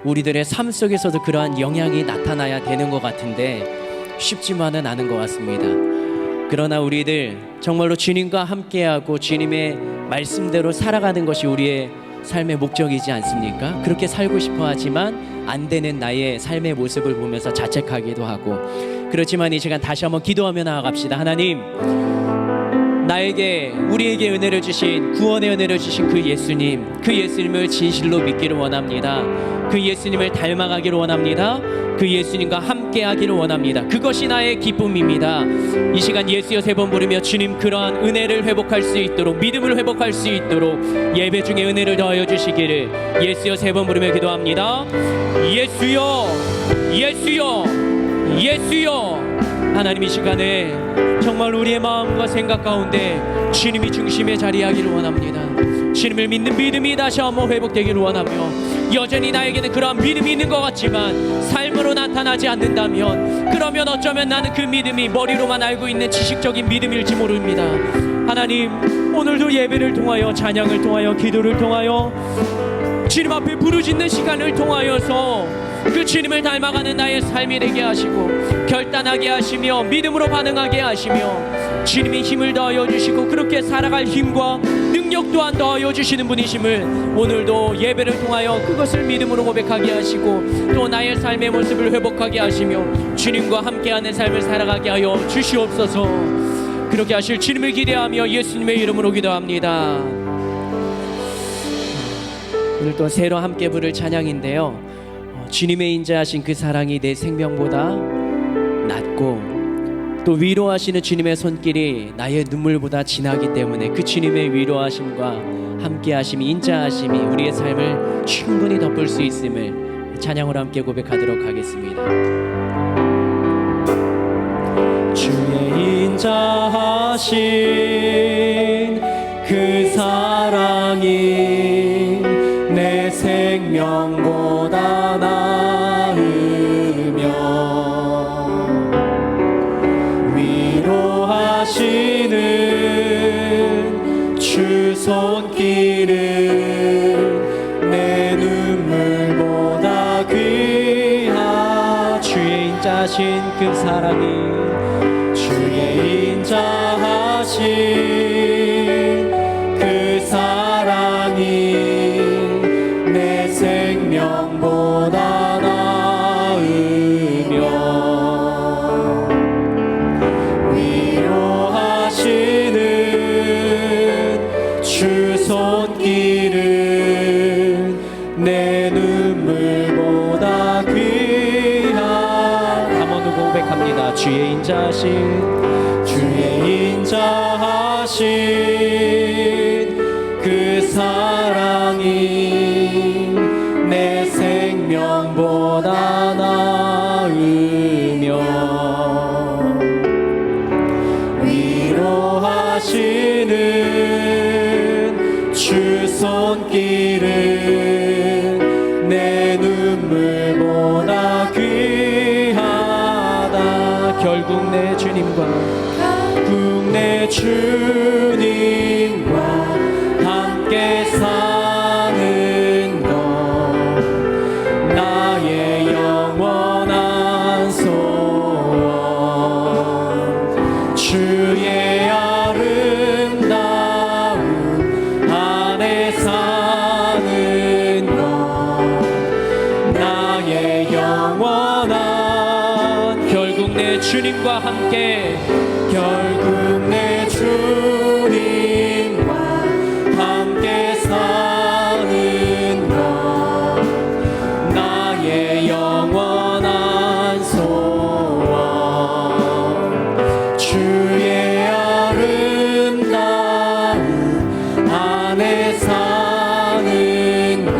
우리들의 삶 속에서도 그러한 영향이 나타나야 되는 것 같은데 쉽지만은 않은 것 같습니다. 그러나 우리들 정말로 주님과 함께하고 주님의 말씀대로 살아가는 것이 우리의 삶의 목적이지 않습니까? 그렇게 살고 싶어 하지만 안 되는 나의 삶의 모습을 보면서 자책하기도 하고, 그렇지만 이 시간 다시 한번 기도하며 나아갑시다. 하나님, 나에게 우리에게 은혜를 주신, 구원의 은혜를 주신 그 예수님을 진실로 믿기를 원합니다. 그 예수님을 닮아가기를 원합니다. 그 예수님과 함께하기를 원합니다. 그것이 나의 기쁨입니다. 이 시간 예수여 3번 부르며 주님, 그러한 은혜를 회복할 수 있도록, 믿음을 회복할 수 있도록 예배 중에 은혜를 더하여 주시기를 예수여 3번 부르며 기도합니다. 예수여, 예수여, 예수여. 하나님, 이 시간에 정말 우리의 마음과 생각 가운데 주님이 중심에 자리하기를 원합니다. 주님을 믿는 믿음이 다시 한번 회복되기를 원하며, 여전히 나에게는 그러한 믿음이 있는 것 같지만 삶으로 나타나지 않는다면, 그러면 어쩌면 나는 그 믿음이 머리로만 알고 있는 지식적인 믿음일지 모릅니다. 하나님, 오늘도 예배를 통하여, 찬양을 통하여, 기도를 통하여, 주님 앞에 부르짖는 시간을 통하여서 그 주님을 닮아가는 나의 삶이 되게 하시고, 결단하게 하시며 믿음으로 반응하게 하시며, 주님이 힘을 더하여 주시고 그렇게 살아갈 힘과 능력 또한 더하여 주시는 분이심을 오늘도 예배를 통하여 그것을 믿음으로 고백하게 하시고, 또 나의 삶의 모습을 회복하게 하시며 주님과 함께하는 삶을 살아가게 하여 주시옵소서. 그렇게 하실 주님을 기대하며 예수님의 이름으로 기도합니다. 오늘 또 새로 함께 부를 찬양인데요, 주님의 인자하신 그 사랑이 내 생명보다 낫고, 또 위로하시는 주님의 손길이 나의 눈물보다 진하기 때문에 그 주님의 위로하심과 함께하심이, 인자하심이 우리의 삶을 충분히 덮을 수 있음을 찬양으로 함께 고백하도록 하겠습니다. 주의 인자하신 그 사랑이 내 생명보다 나으며, 위로하시는 주 손길은 내 눈물보다 귀하. 주의 인자하신 그 사랑이, 주의 인자하신 그 사랑이 내 생명보다 나으며, 위로하시는 주 손길은 내 눈물보다 귀한. 한 번 더 고백합니다. 주의 인자하신 그 사랑이 내 생명보다 나으며, 위로하시는 주 손길은 내 눈물보다 귀하다. 결국 내 주님과 함께 사는 것, 나의 영원한 소원. 주의 아름다움 안에 사는 것, 나의 영원한. 결국 내 주님과 함께, 결국 내 주님과 함께 사는 것, 나의 영원한 소원. 주의 아름다움 안에 사는 것,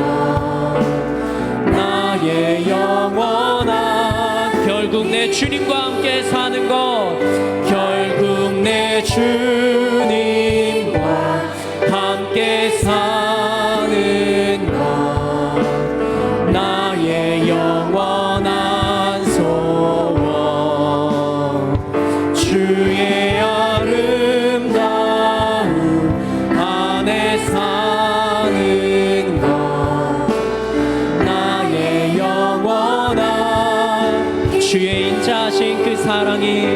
나의 영원한. 결국 내 주님과 함께 사는 것, 결국 내 주님과 함께 사는 것, 나의 영원한 소원. 주의 아름다움 안에 사는 것, 나의 주의 인자하신 그 사랑이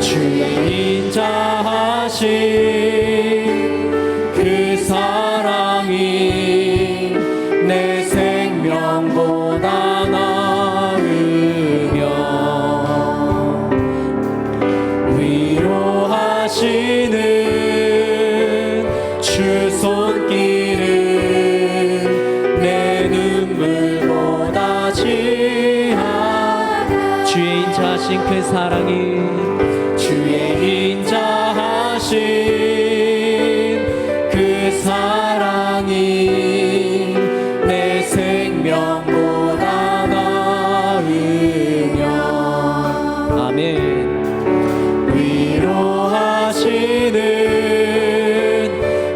주의 인자하신 그 사랑이 내 생명보다 나으며 위로하시는 주 손길은 내 눈물보다 진하다. 주의 인자하신 그 사랑이 주의 인자하신 그 사랑이 내 생명보다 나으며 아멘. 위로하시는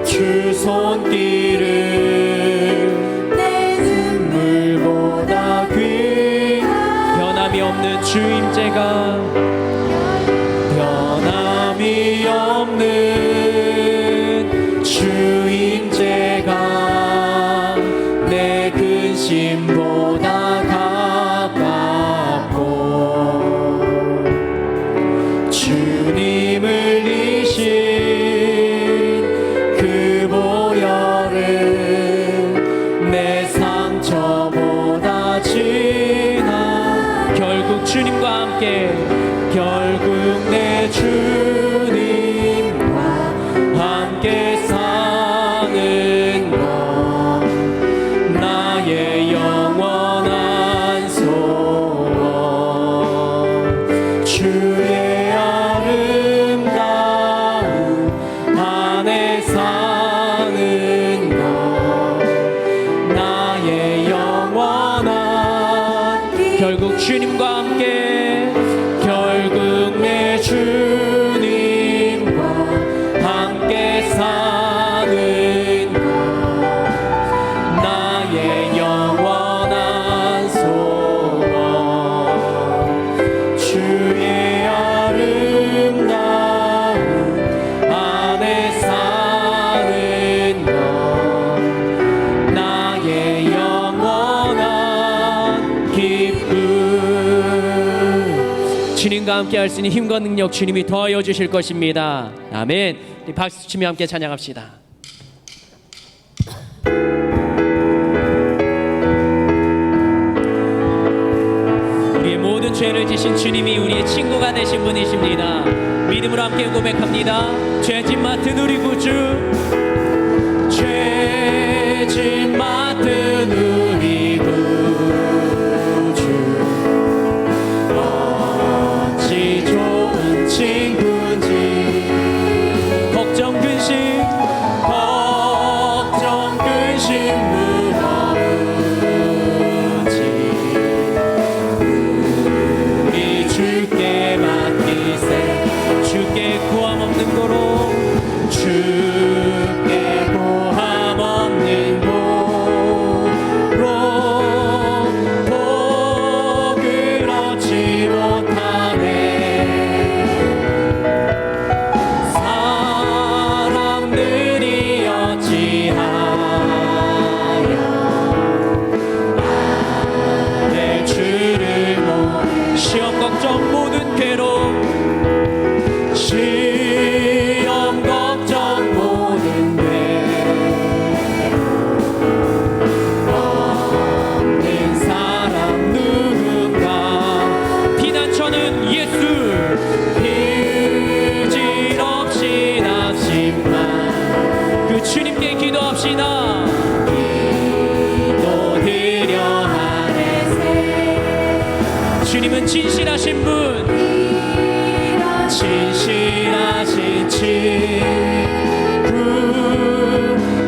주 손길은 내 눈물보다 귀한 변함이 없는 주 임재가 변함이 없는 주 임재가 내 근심보다 가깝고 주님을 이신 그 보혈은 내 상처보다 진한 결국 주님과 함께 결국 내 주님과 함께 사는 것 나의 영원한 소원 주의 아름다운 안에 사는 것 나의 영원한 결국 주님과 함께 결국 내 주님과 함께 사는 것 나의 영원한 소원 주의 아름다운 안에 사는 것 나의 영원한 기쁨. 주님과 함께 할 수 있는 힘과 능력 주님이 더하여 주실 것입니다. 아멘. 박수 치며 함께 찬양합시다. 우리의 모든 죄를 지신 주님이 우리의 친구가 되신 분이십니다. 믿음으로 함께 고백합니다. 죄짐 맡은 우리 구주 죄짐 맡은 우리 구주 어찌 좋은 친구인지 걱정 근심 무거운지 우리 주께 맡기세. 주께 고함 없는 고로 주께 고함 없는 고로 복을 얻지 못하네. 사람들이 어찌하여 내 주를 못 시험 걱정 모든 괴로움 시험 걱정 모든 괴로움 없는 사람 누군가 피난처는 예수 빚질 없이 낙심만 그 주님께 기도합시다. 기도드려 하네세. 주님은 진실하신 분 진실하신 친구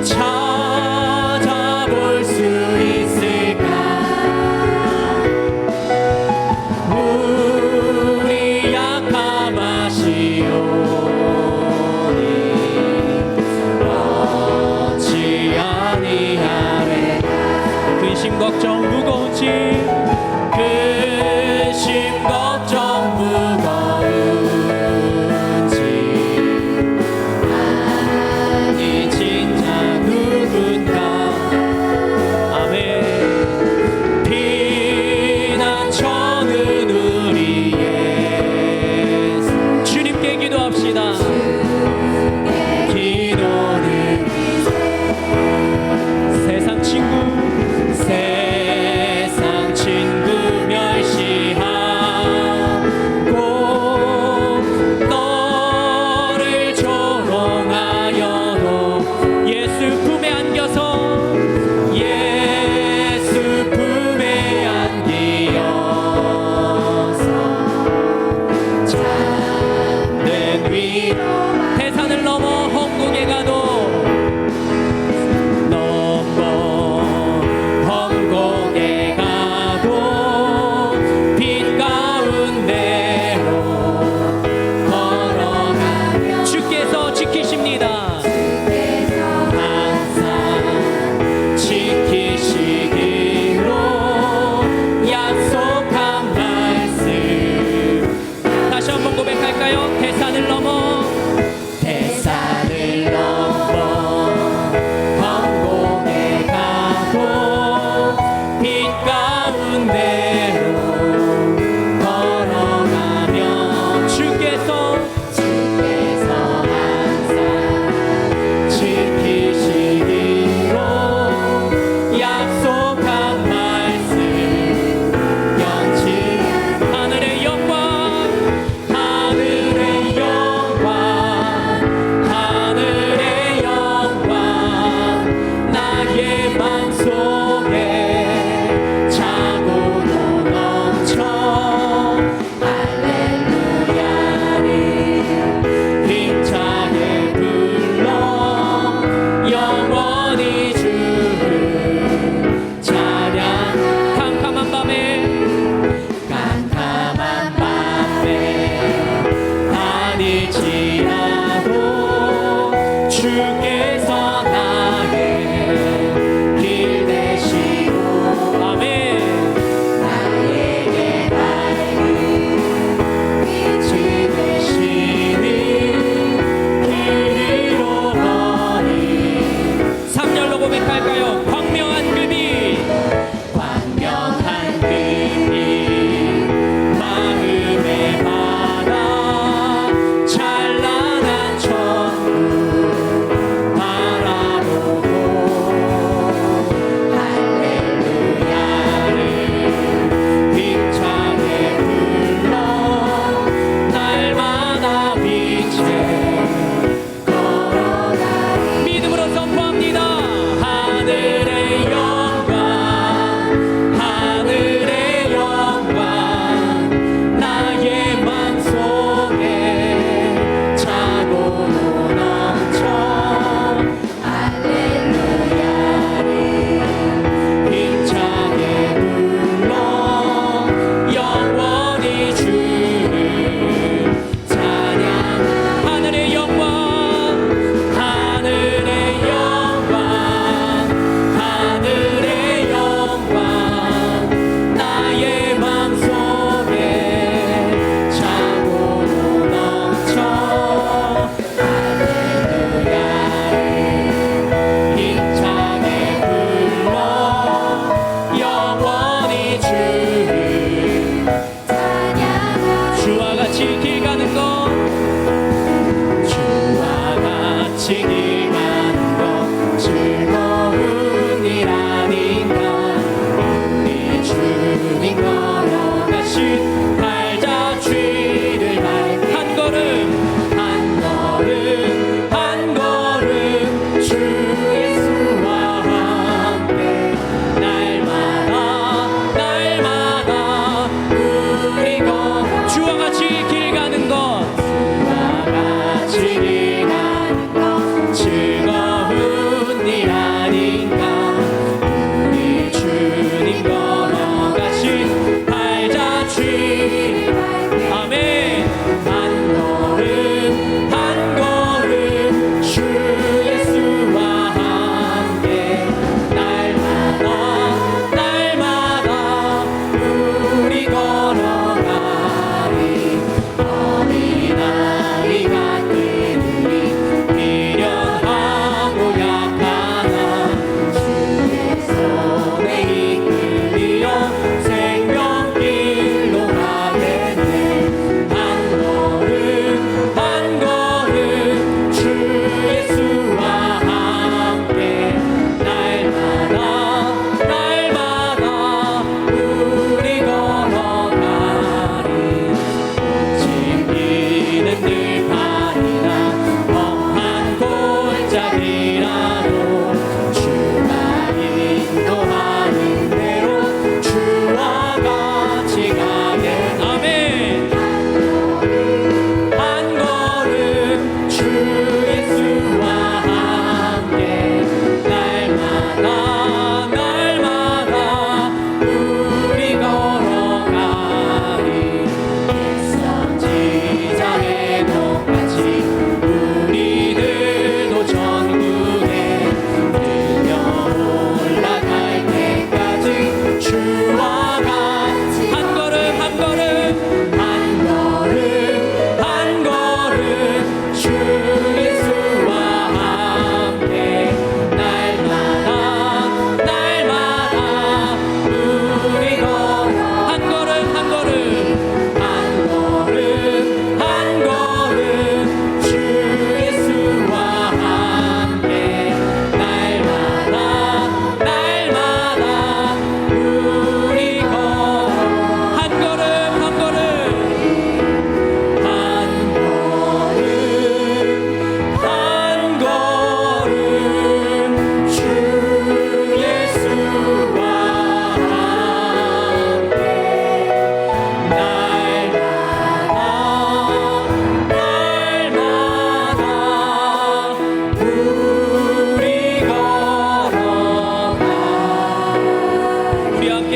찾아볼 수 있을까. 우리 약함하시오니 어찌 아니하래. 근심 걱정 무거운 짐 근심 걱정 무거운지 아니 진짜 누군가. 아멘. 피난처는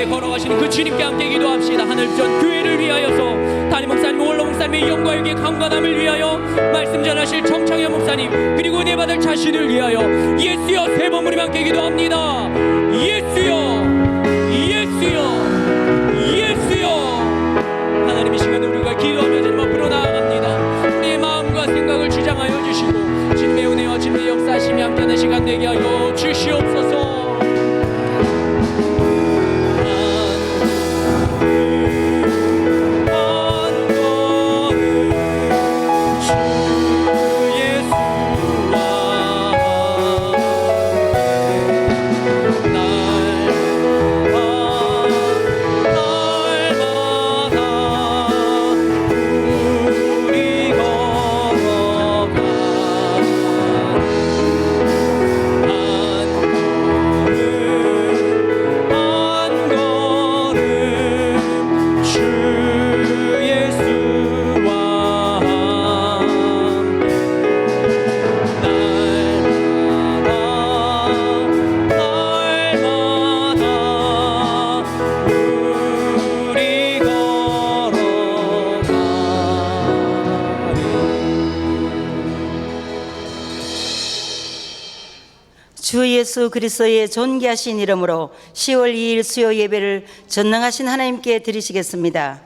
함께 걸어가시는 그 주님께 함께 기도합시다. 하늘전 교회를 위하여서 담임 목사님, 원로 목사님의 영과 영의 강건함을 위하여 말씀 전하실 정창현 목사님, 그리고 은혜 받을 자신을 위하여 예수여 세 번 우리 함께 기도합니다. 예수여, 예수여, 예수여. 하나님 이 시간에 우리가 기도하며 주님 앞으로 나아갑니다. 우리의 마음과 생각을 주장하여 주시고 주님의 은혜와 주님의 역사심이 함께하는 시간 되게 하여 주시옵소서. 주 예수 그리스도의 존귀하신 이름으로 10월 2일 수요 예배를 전능하신 하나님께 드리시겠습니다.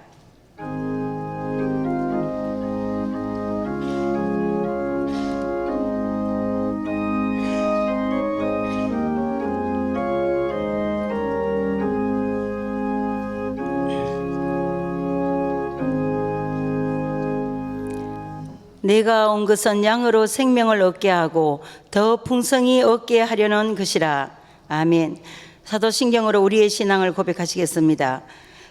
내가 온 것은 양으로 생명을 얻게 하고 더 풍성히 얻게 하려는 것이라. 아멘. 사도신경으로 우리의 신앙을 고백하시겠습니다.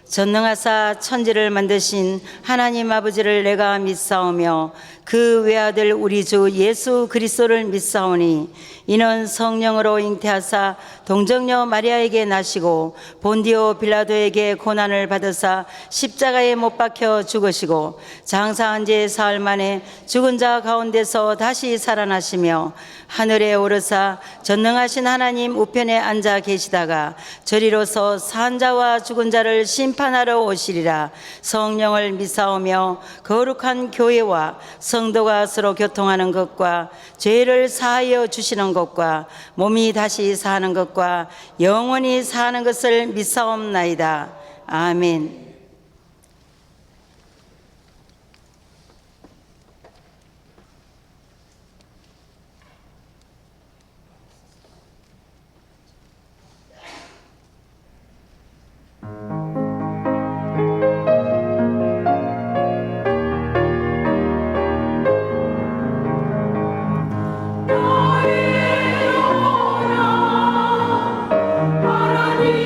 전능하사 천지를 만드신 하나님 아버지를 내가 믿사오며 그 외아들 우리 주 예수 그리스도를 믿사오니 이는 성령으로 잉태하사 동정녀 마리아에게 나시고 본디오 빌라도에게 고난을 받으사 십자가에 못 박혀 죽으시고 장사한 지 사흘 만에 죽은 자 가운데서 다시 살아나시며 하늘에 오르사 전능하신 하나님 우편에 앉아 계시다가 저리로서 산 자와 죽은 자를 심판하러 오시리라. 성령을 믿사오며 거룩한 교회와 성도가 서로 교통하는 것과 죄를 사하여 주시는 것과 몸이 다시 사는 것과 영원히 사는 것을 믿사옵나이다. 아멘. 하나님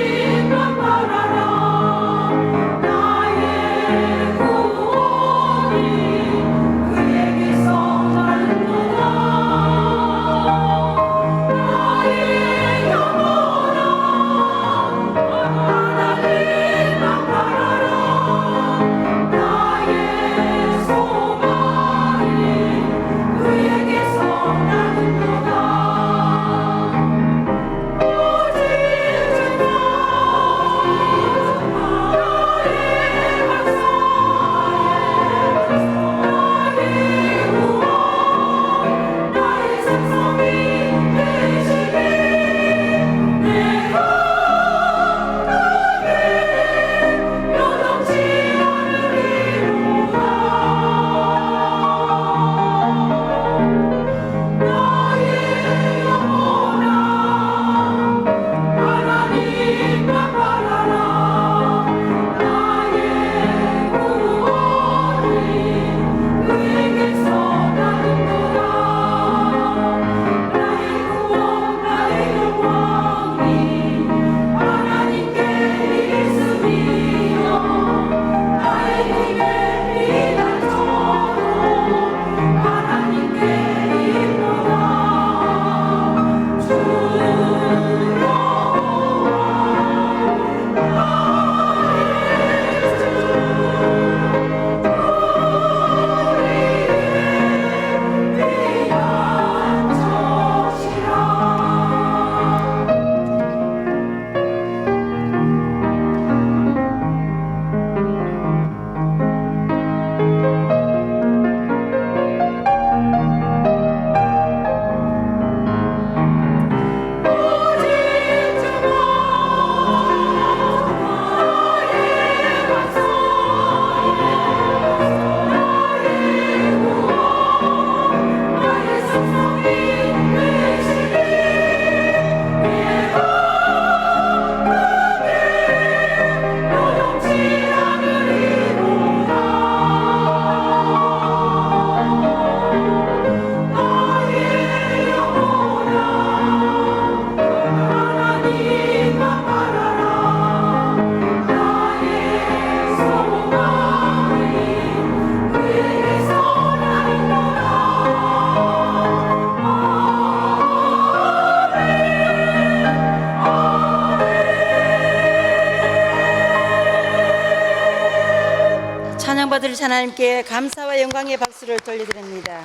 받으신 하나님께 감사와 영광의 박수를 돌려드립니다.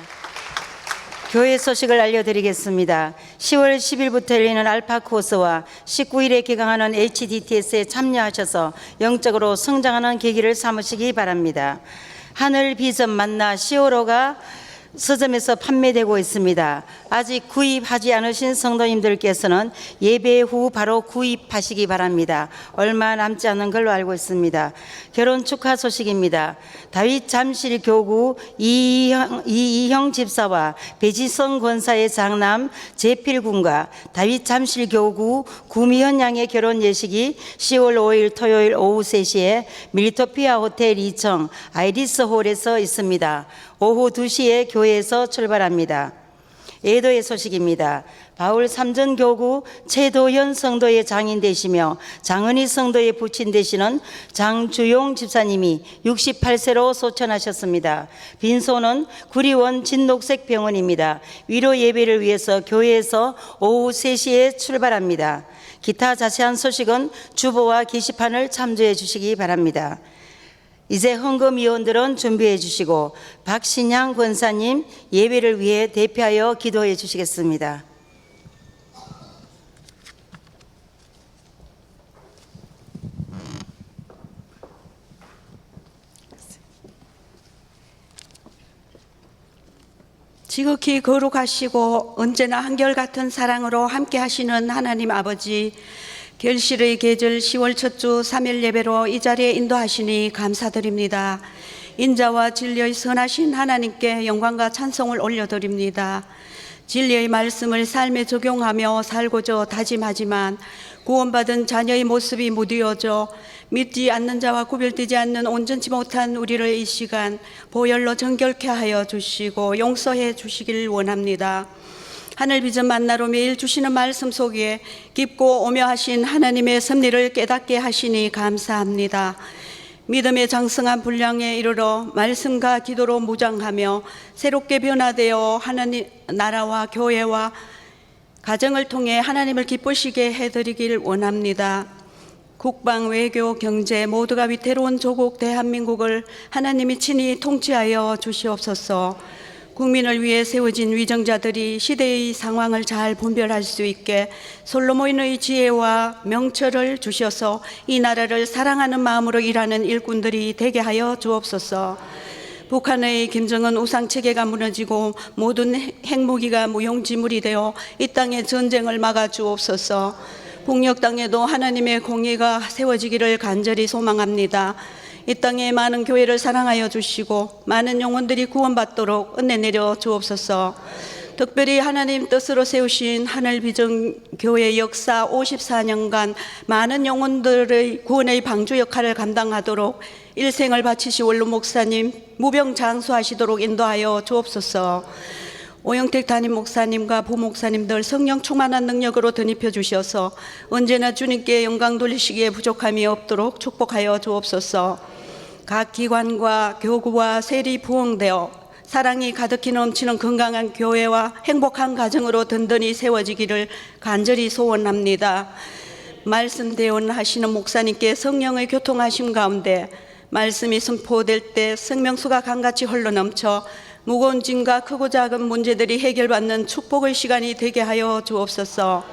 교회 소식을 알려드리겠습니다. 10월 10일부터 열리는 알파 코스와 19일에 개강하는 HDTS에 참여하셔서 영적으로 성장하는 계기를 삼으시기 바랍니다. 하늘 비전 만나 시오로가 서점에서 판매되고 있습니다. 아직 구입하지 않으신 성도님들께서는 예배 후 바로 구입하시기 바랍니다. 얼마 남지 않은 걸로 알고 있습니다. 결혼 축하 소식입니다. 다윗 잠실 교구 이희형 집사와 배지성 권사의 장남 제필 군과 다윗 잠실 교구 구미현 양의 결혼 예식이 10월 5일 토요일 오후 3시에 밀토피아 호텔 2층 아이리스 홀에서 있습니다. 오후 2시에 교회에서 출발합니다. 예도의 소식입니다. 바울 삼전교구 최도현 성도의 장인 되시며 장은희 성도의 부친 되시는 장주용 집사님이 68세로 소천하셨습니다. 빈소는 구리원 진녹색 병원입니다. 위로 예배를 위해서 교회에서 오후 3시에 출발합니다. 기타 자세한 소식은 주보와 게시판을 참조해 주시기 바랍니다. 이제 헌금위원들은 준비해 주시고 박신양 권사님 예배를 위해 대표하여 기도해 주시겠습니다. 지극히 거룩하시고 언제나 한결같은 사랑으로 함께 하시는 하나님 아버지, 결실의 계절 10월 첫 주 3일 예배로 이 자리에 인도하시니 감사드립니다. 인자와 진리의 선하신 하나님께 영광과 찬송을 올려드립니다. 진리의 말씀을 삶에 적용하며 살고자 다짐하지만 구원받은 자녀의 모습이 무디어져 믿지 않는 자와 구별되지 않는 온전치 못한 우리를 이 시간 보혈로 정결케 하여 주시고 용서해 주시길 원합니다. 하늘 비전 만나로 매일 주시는 말씀 속에 깊고 오묘하신 하나님의 섭리를 깨닫게 하시니 감사합니다. 믿음의 장성한 분량에 이르러 말씀과 기도로 무장하며 새롭게 변화되어 하나님 나라와 교회와 가정을 통해 하나님을 기쁘시게 해드리길 원합니다. 국방, 외교, 경제 모두가 위태로운 조국 대한민국을 하나님이 친히 통치하여 주시옵소서. 국민을 위해 세워진 위정자들이 시대의 상황을 잘 분별할 수 있게 솔로몬의 지혜와 명철을 주셔서 이 나라를 사랑하는 마음으로 일하는 일꾼들이 되게 하여 주옵소서. 북한의 김정은 우상체계가 무너지고 모든 핵무기가 무용지물이 되어 이 땅의 전쟁을 막아주옵소서. 북녘 땅에도 하나님의 공의가 세워지기를 간절히 소망합니다. 이 땅에 많은 교회를 사랑하여 주시고 많은 영혼들이 구원받도록 은혜 내려 주옵소서. 특별히 하나님 뜻으로 세우신 하늘비전교회 역사 54년간 많은 영혼들의 구원의 방주 역할을 감당하도록 일생을 바치시 원로 목사님 무병장수하시도록 인도하여 주옵소서. 오영택 담임 목사님과 부목사님들 성령 충만한 능력으로 덧입혀 주셔서 언제나 주님께 영광 돌리시기에 부족함이 없도록 축복하여 주옵소서. 각 기관과 교구와 세리 부흥되어 사랑이 가득히 넘치는 건강한 교회와 행복한 가정으로 든든히 세워지기를 간절히 소원합니다. 말씀 대언하시는 목사님께 성령의 교통하심 가운데 말씀이 선포될 때 생명수가 강같이 흘러넘쳐 무거운 짐과 크고 작은 문제들이 해결받는 축복의 시간이 되게 하여 주옵소서.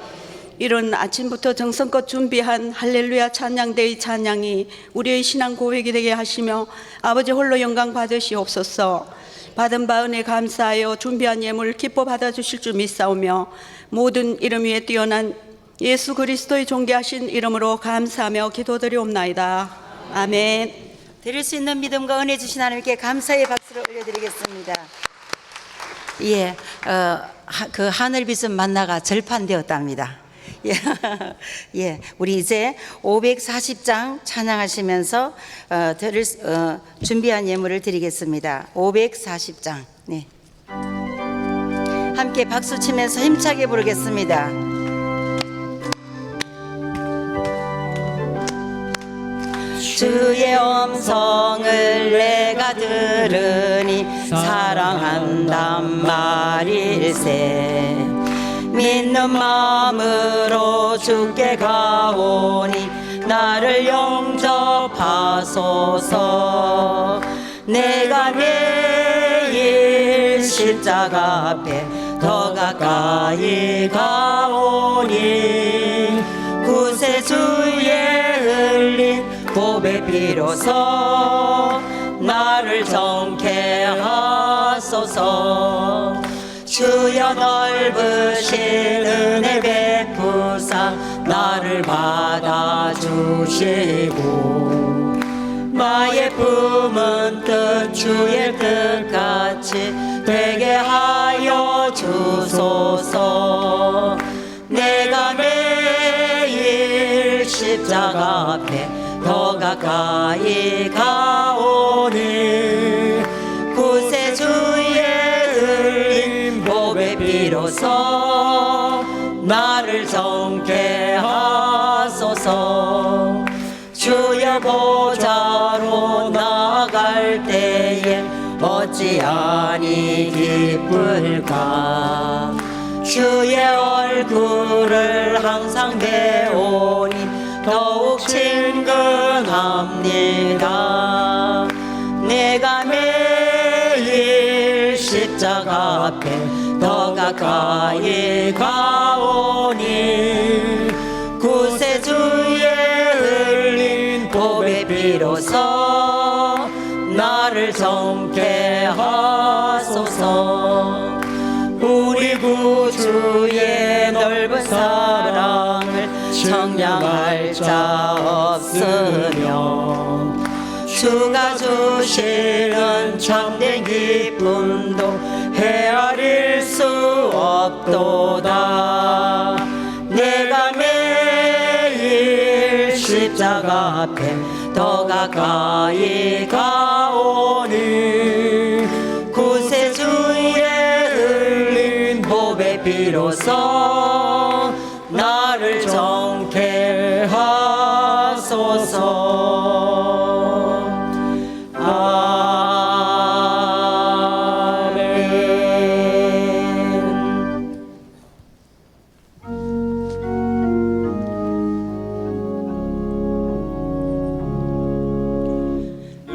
이런 아침부터 정성껏 준비한 할렐루야 찬양대의 찬양이 우리의 신앙 고백이 되게 하시며 아버지 홀로 영광 받으시옵소서. 받은 바 은혜 감사하여 준비한 예물 기뻐 받아주실 줄 믿사오며 모든 이름 위에 뛰어난 예수 그리스도의 존귀하신 이름으로 감사하며 기도드리옵나이다. 아멘. 드릴 수 있는 믿음과 은혜 주신 하나님께 감사의 박수를 올려드리겠습니다. 예, 그 하늘빛은 만나가 절판되었답니다. 예, 우리 이제 540장 찬양하시면서 준비한 예물을 드리겠습니다. 540장. 네. 함께 박수 치면서 힘차게 부르겠습니다. 주의 음성을 내가 들으니 사랑한단 말일세. 믿는 마음으로 주께 가오니 나를 영접하소서. 내가 매일 십자가 앞에 더 가까이 가오니 구세주의 흘린 보배 비로소 나를 정케 하소서. 주여 넓으신 은혜 베푸사 나를 받아주시고 나의 품은 뜻 주의 뜻같이 되게 하여 주소서. 내가 매일 십자가 앞에 더 가까이 가오니 구세주의 흘린 보배 비로소 나를 정케 하소서. 주여 보좌로 나갈 때에 어찌하니 기쁠까. 주의 얼굴을 항상 배우니 더욱 친근합니다. 내가 매일 십자가 앞에 더 가까이 가오니 구세주의 흘린 보배 비로소 나를 정케 하소서. 우리 구주의 넓은 사랑을 청량할 자 없으며 주가 주시는 참된 기쁨도 헤아릴 수 없도다. 내가 매일 십자가 앞에 더 가까이 가오니 구세주의 흘린 보배 비로소 나를 정케 하소서.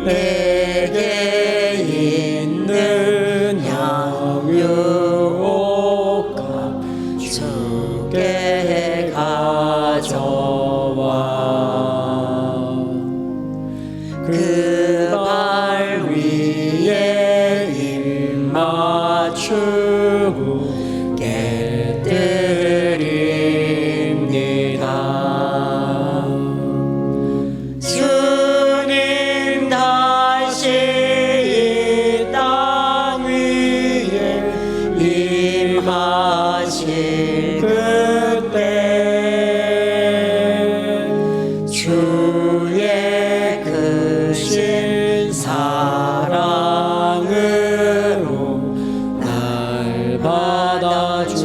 내게 있는 양육옥값 주께 가져와 그 발 위에 입 맞추고 깨뜨립니다. 주님 다시 이 땅 위에 임하실 그때 주의 크신 사랑으로 날 받아주소서.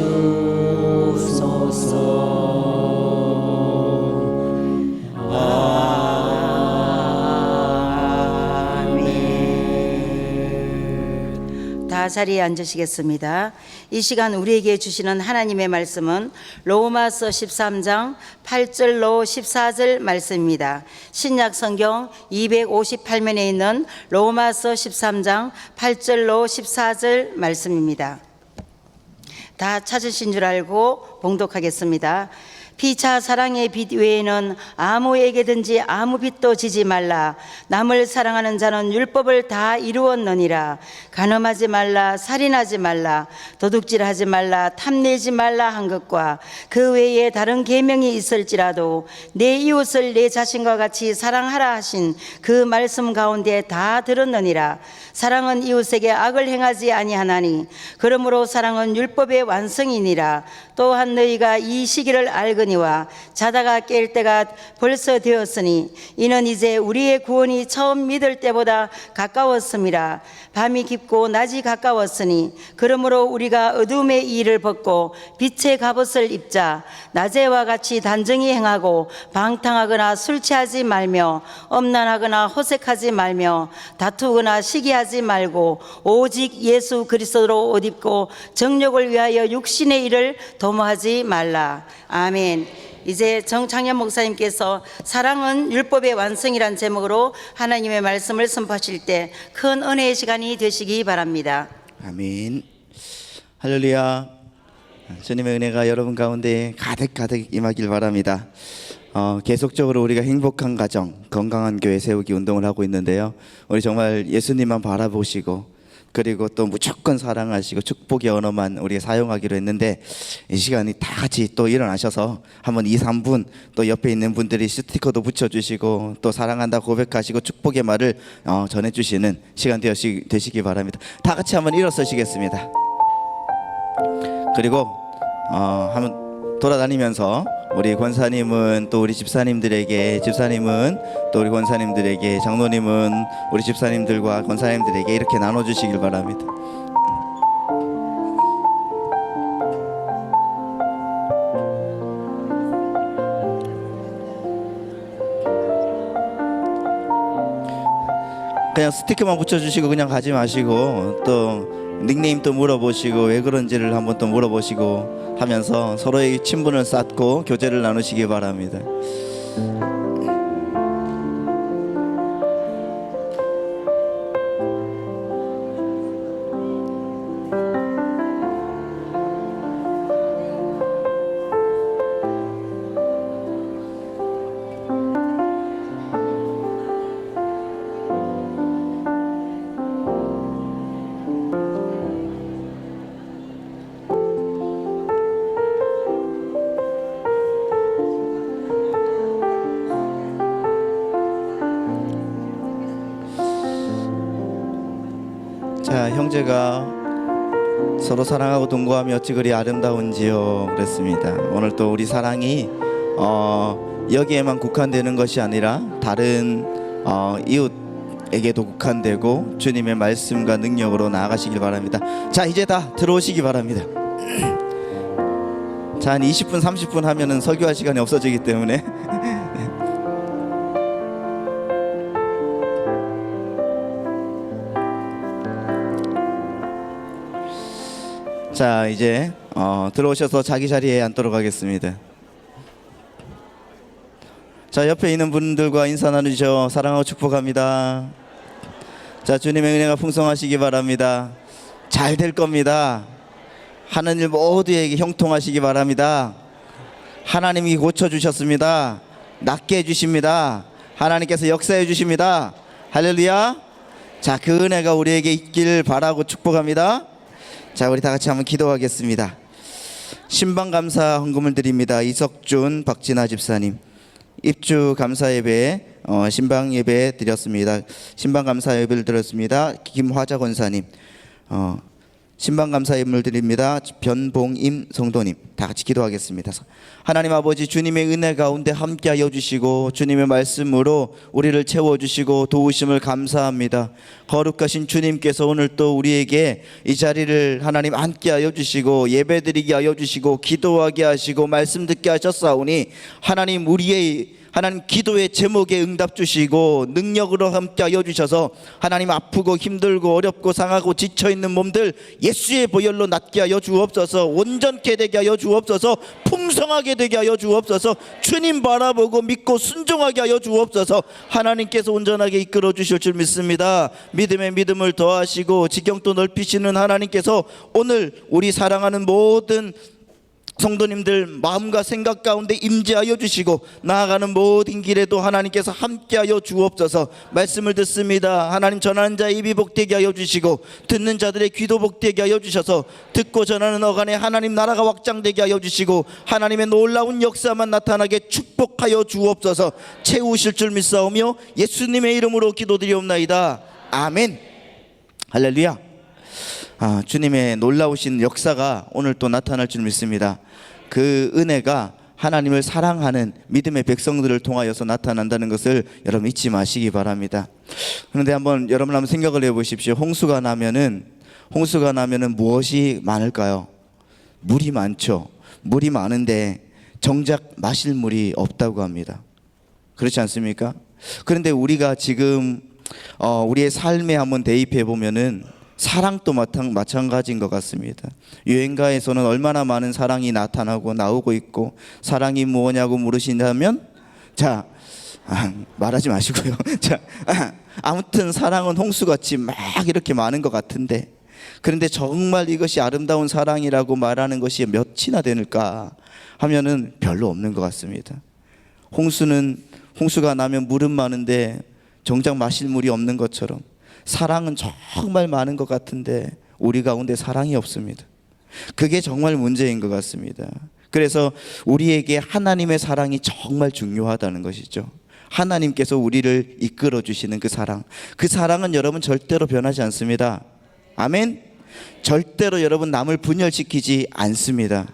아멘. 다 자리에 앉으시겠습니다. 이 시간 우리에게 주시는 하나님의 말씀은 로마서 13장 8절로 14절 말씀입니다. 신약 성경 258면에 있는 로마서 13장 8절로 14절 말씀입니다. 다 찾으신 줄 알고 봉독하겠습니다. 피차 사랑의 빛 외에는 아무에게든지 아무 빛도 지지 말라. 남을 사랑하는 자는 율법을 다 이루었느니라. 간음하지 말라, 살인하지 말라, 도둑질하지 말라, 탐내지 말라 한 것과 그 외에 다른 계명이 있을지라도 내 이웃을 내 자신과 같이 사랑하라 하신 그 말씀 가운데 다 들었느니라. 사랑은 이웃에게 악을 행하지 아니하나니 그러므로 사랑은 율법의 완성이니라. 또한 너희가 이 시기를 알거니와 자다가 깰 때가 벌써 되었으니 이는 이제 우리의 구원이 처음 믿을 때보다 가까웠음이라. 밤이 깊고 낮이 가까웠으니 그러므로 우리가 어둠의 일을 벗고 빛의 갑옷을 입자. 낮에와 같이 단정히 행하고 방탕하거나 술 취하지 말며 엄난하거나 호색하지 말며 다투거나 시기하지 말고 오직 예수 그리스도로 옷 입고 정욕을 위하여 육신의 일을 도모하지 말라. 아멘. 이제 정창현 목사님께서 사랑은 율법의 완성이란 제목으로 하나님의 말씀을 선포하실 때 큰 은혜의 시간이 되시기 바랍니다. 아멘. 할렐루야. 주님의 은혜가 여러분 가운데 가득 임하길 바랍니다. 계속적으로 우리가 행복한 가정, 건강한 교회 세우기 운동을 하고 있는데요. 우리 정말 예수님만 바라보시고 그리고 또 무조건 사랑하시고 축복의 언어만 우리가 사용하기로 했는데, 이 시간이 다 같이 또 일어나셔서 한번 2, 3분 또 옆에 있는 분들이 스티커도 붙여주시고 또 사랑한다 고백하시고 축복의 말을 전해주시는 시간 되시기 바랍니다. 다 같이 한번 일어서시겠습니다. 그리고 한번 돌아다니면서 우리 권사님은 또 우리 집사님들에게, 집사님은 또 우리 권사님들에게, 장로님은 우리 집사님들과 권사님들에게 이렇게 나눠주시길 바랍니다. 그냥 스티커만 붙여주시고 그냥 가지 마시고 또 닉네임도 물어보시고 왜 그런지를 한번 또 물어보시고 하면서 서로의 친분을 쌓고 교제를 나누시기 바랍니다. 자, 형제가 서로 사랑하고 동거하며 어찌 그리 아름다운지요 그랬습니다. 오늘 또 우리 사랑이 여기에만 국한되는 것이 아니라 다른 이웃에게도 국한되고 주님의 말씀과 능력으로 나아가시길 바랍니다. 자, 이제 다 들어오시기 바랍니다. 자, 한 20분 30분 하면은 설교할 시간이 없어지기 때문에 자, 이제 들어오셔서 자기 자리에 앉도록 하겠습니다. 자, 옆에 있는 분들과 인사 나누시죠. 사랑하고 축복합니다. 자, 주님의 은혜가 풍성하시기 바랍니다. 잘 될 겁니다. 하는 일 모두에게 형통하시기 바랍니다. 하나님이 고쳐주셨습니다. 낫게 해주십니다. 하나님께서 역사해 주십니다. 할렐루야. 자, 그 은혜가 우리에게 있길 바라고 축복합니다. 자, 우리 다 같이 한번 기도하겠습니다. 신방 감사 헌금을 드립니다. 이석준, 박진아 집사님. 입주 감사 예배, 신방 예배 드렸습니다. 신방 감사 예배를 드렸습니다. 김화자 권사님. 신방 감사 예물 드립니다. 변봉임 성도님. 다 같이 기도하겠습니다. 하나님 아버지, 주님의 은혜 가운데 함께하여 주시고 주님의 말씀으로 우리를 채워주시고 도우심을 감사합니다. 거룩하신 주님께서 오늘 또 우리에게 이 자리를 하나님 함께하여 주시고 예배드리게 하여 주시고 기도하게 하시고 말씀 듣게 하셨사오니 하나님, 우리의 하나님 기도의 제목에 응답 주시고 능력으로 함께하여 주셔서 하나님, 아프고 힘들고 어렵고 상하고 지쳐있는 몸들 예수의 보혈로 낫게 하여 주옵소서. 온전케 되게 하여 주옵소서. 풍성하게 되게 하여 주옵소서. 주님 바라보고 믿고 순종하게 하여 주옵소서. 하나님께서 온전하게 이끌어 주실 줄 믿습니다. 믿음에 믿음을 더하시고 지경도 넓히시는 하나님께서 오늘 우리 사랑하는 모든 성도님들 마음과 생각 가운데 임재하여 주시고 나아가는 모든 길에도 하나님께서 함께하여 주옵소서. 말씀을 듣습니다. 하나님, 전하는 자의 입이 복되게 하여 주시고 듣는 자들의 귀도 복되게 하여 주셔서 듣고 전하는 어간에 하나님 나라가 확장되게 하여 주시고 하나님의 놀라운 역사만 나타나게 축복하여 주옵소서. 채우실 줄 믿사오며 예수님의 이름으로 기도드리옵나이다. 아멘. 할렐루야. 주님의 놀라우신 역사가 오늘 또 나타날 줄 믿습니다. 그 은혜가 하나님을 사랑하는 믿음의 백성들을 통하여서 나타난다는 것을 여러분 잊지 마시기 바랍니다. 그런데 여러분 한번 생각을 해보십시오. 홍수가 나면은 무엇이 많을까요? 물이 많죠. 물이 많은데 정작 마실 물이 없다고 합니다. 그렇지 않습니까? 그런데 우리가 지금 우리의 삶에 한번 대입해 보면은 사랑도 마찬가지인 것 같습니다. 유행가에서는 얼마나 많은 사랑이 나타나고 나오고 있고, 사랑이 뭐냐고 물으신다면, 자, 말하지 마시고요. 자, 아무튼 사랑은 홍수같이 막 이렇게 많은 것 같은데, 그런데 정말 이것이 아름다운 사랑이라고 말하는 것이 몇이나 되는가 하면은 별로 없는 것 같습니다. 홍수가 나면 물은 많은데 정작 마실 물이 없는 것처럼, 사랑은 정말 많은 것 같은데 우리 가운데 사랑이 없습니다. 그게 정말 문제인 것 같습니다. 그래서 우리에게 하나님의 사랑이 정말 중요하다는 것이죠. 하나님께서 우리를 이끌어 주시는 그 사랑은 여러분 절대로 변하지 않습니다. 아멘. 절대로 여러분 남을 분열시키지 않습니다.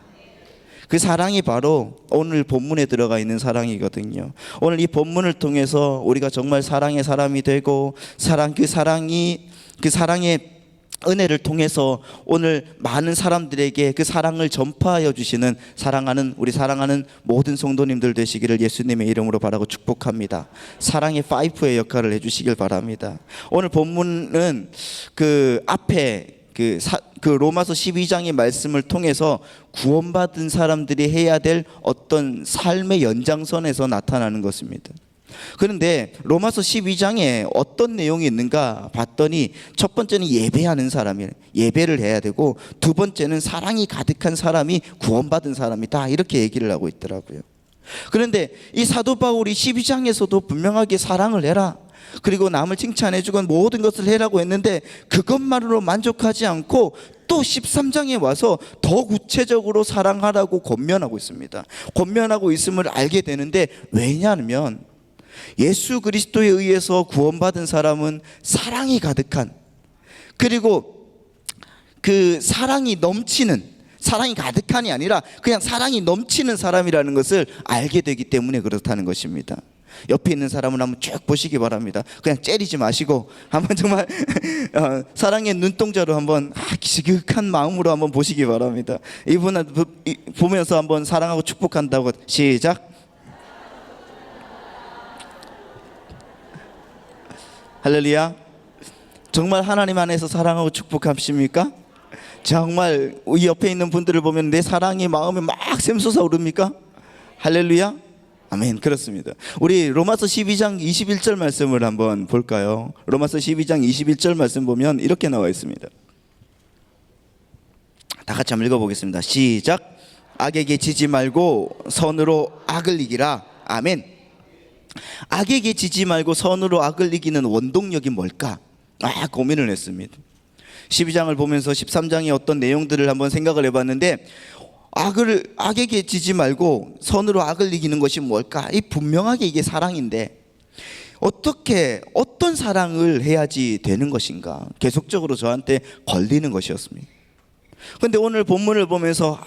그 사랑이 바로 오늘 본문에 들어가 있는 사랑이거든요. 오늘 이 본문을 통해서 우리가 정말 사랑의 사람이 되고, 그 사랑의 은혜를 통해서 오늘 많은 사람들에게 그 사랑을 전파하여 주시는 우리 사랑하는 모든 성도님들 되시기를 예수님의 이름으로 바라고 축복합니다. 사랑의 파이프의 역할을 해주시길 바랍니다. 오늘 본문은 그 앞에 그 로마서 12장의 말씀을 통해서 구원받은 사람들이 해야 될 어떤 삶의 연장선에서 나타나는 것입니다. 그런데 로마서 12장에 어떤 내용이 있는가 봤더니, 첫 번째는 예배하는 사람이에요. 예배를 해야 되고, 두 번째는 사랑이 가득한 사람이 구원받은 사람이다, 이렇게 얘기를 하고 있더라고요. 그런데 이 사도 바울이 12장에서도 분명하게 사랑을 해라, 그리고 남을 칭찬해주고 모든 것을 해라고 했는데, 그것만으로 만족하지 않고 또 13장에 와서 더 구체적으로 사랑하라고 권면하고 있습니다. 권면하고 있음을 알게 되는데, 왜냐하면 예수 그리스도에 의해서 구원받은 사람은 사랑이 가득한, 그리고 그 사랑이 넘치는, 사랑이 가득한이 아니라 그냥 사랑이 넘치는 사람이라는 것을 알게 되기 때문에 그렇다는 것입니다. 옆에 있는 사람을 한번 쭉 보시기 바랍니다. 그냥 째리지 마시고 한번 정말 사랑의 눈동자로 한번 지극한 마음으로 한번 보시기 바랍니다. 이분을 보면서 한번 사랑하고 축복한다고, 시작. 할렐루야. 정말 하나님 안에서 사랑하고 축복하십니까? 정말 이 옆에 있는 분들을 보면 내 사랑이 마음에 막 샘솟아 오릅니까? 할렐루야. 아멘. 그렇습니다. 우리 로마서 12장 21절 말씀을 한번 볼까요? 로마서 12장 21절 말씀 보면 이렇게 나와 있습니다. 다 같이 한번 읽어보겠습니다. 시작. 악에게 지지 말고 선으로 악을 이기라. 아멘. 악에게 지지 말고 선으로 악을 이기는 원동력이 뭘까? 고민을 했습니다. 12장을 보면서 13장의 어떤 내용들을 한번 생각을 해봤는데, 악에게 지지 말고 선으로 악을 이기는 것이 뭘까? 분명하게 이게 사랑인데, 어떤 사랑을 해야지 되는 것인가? 계속적으로 저한테 걸리는 것이었습니다. 그런데 오늘 본문을 보면서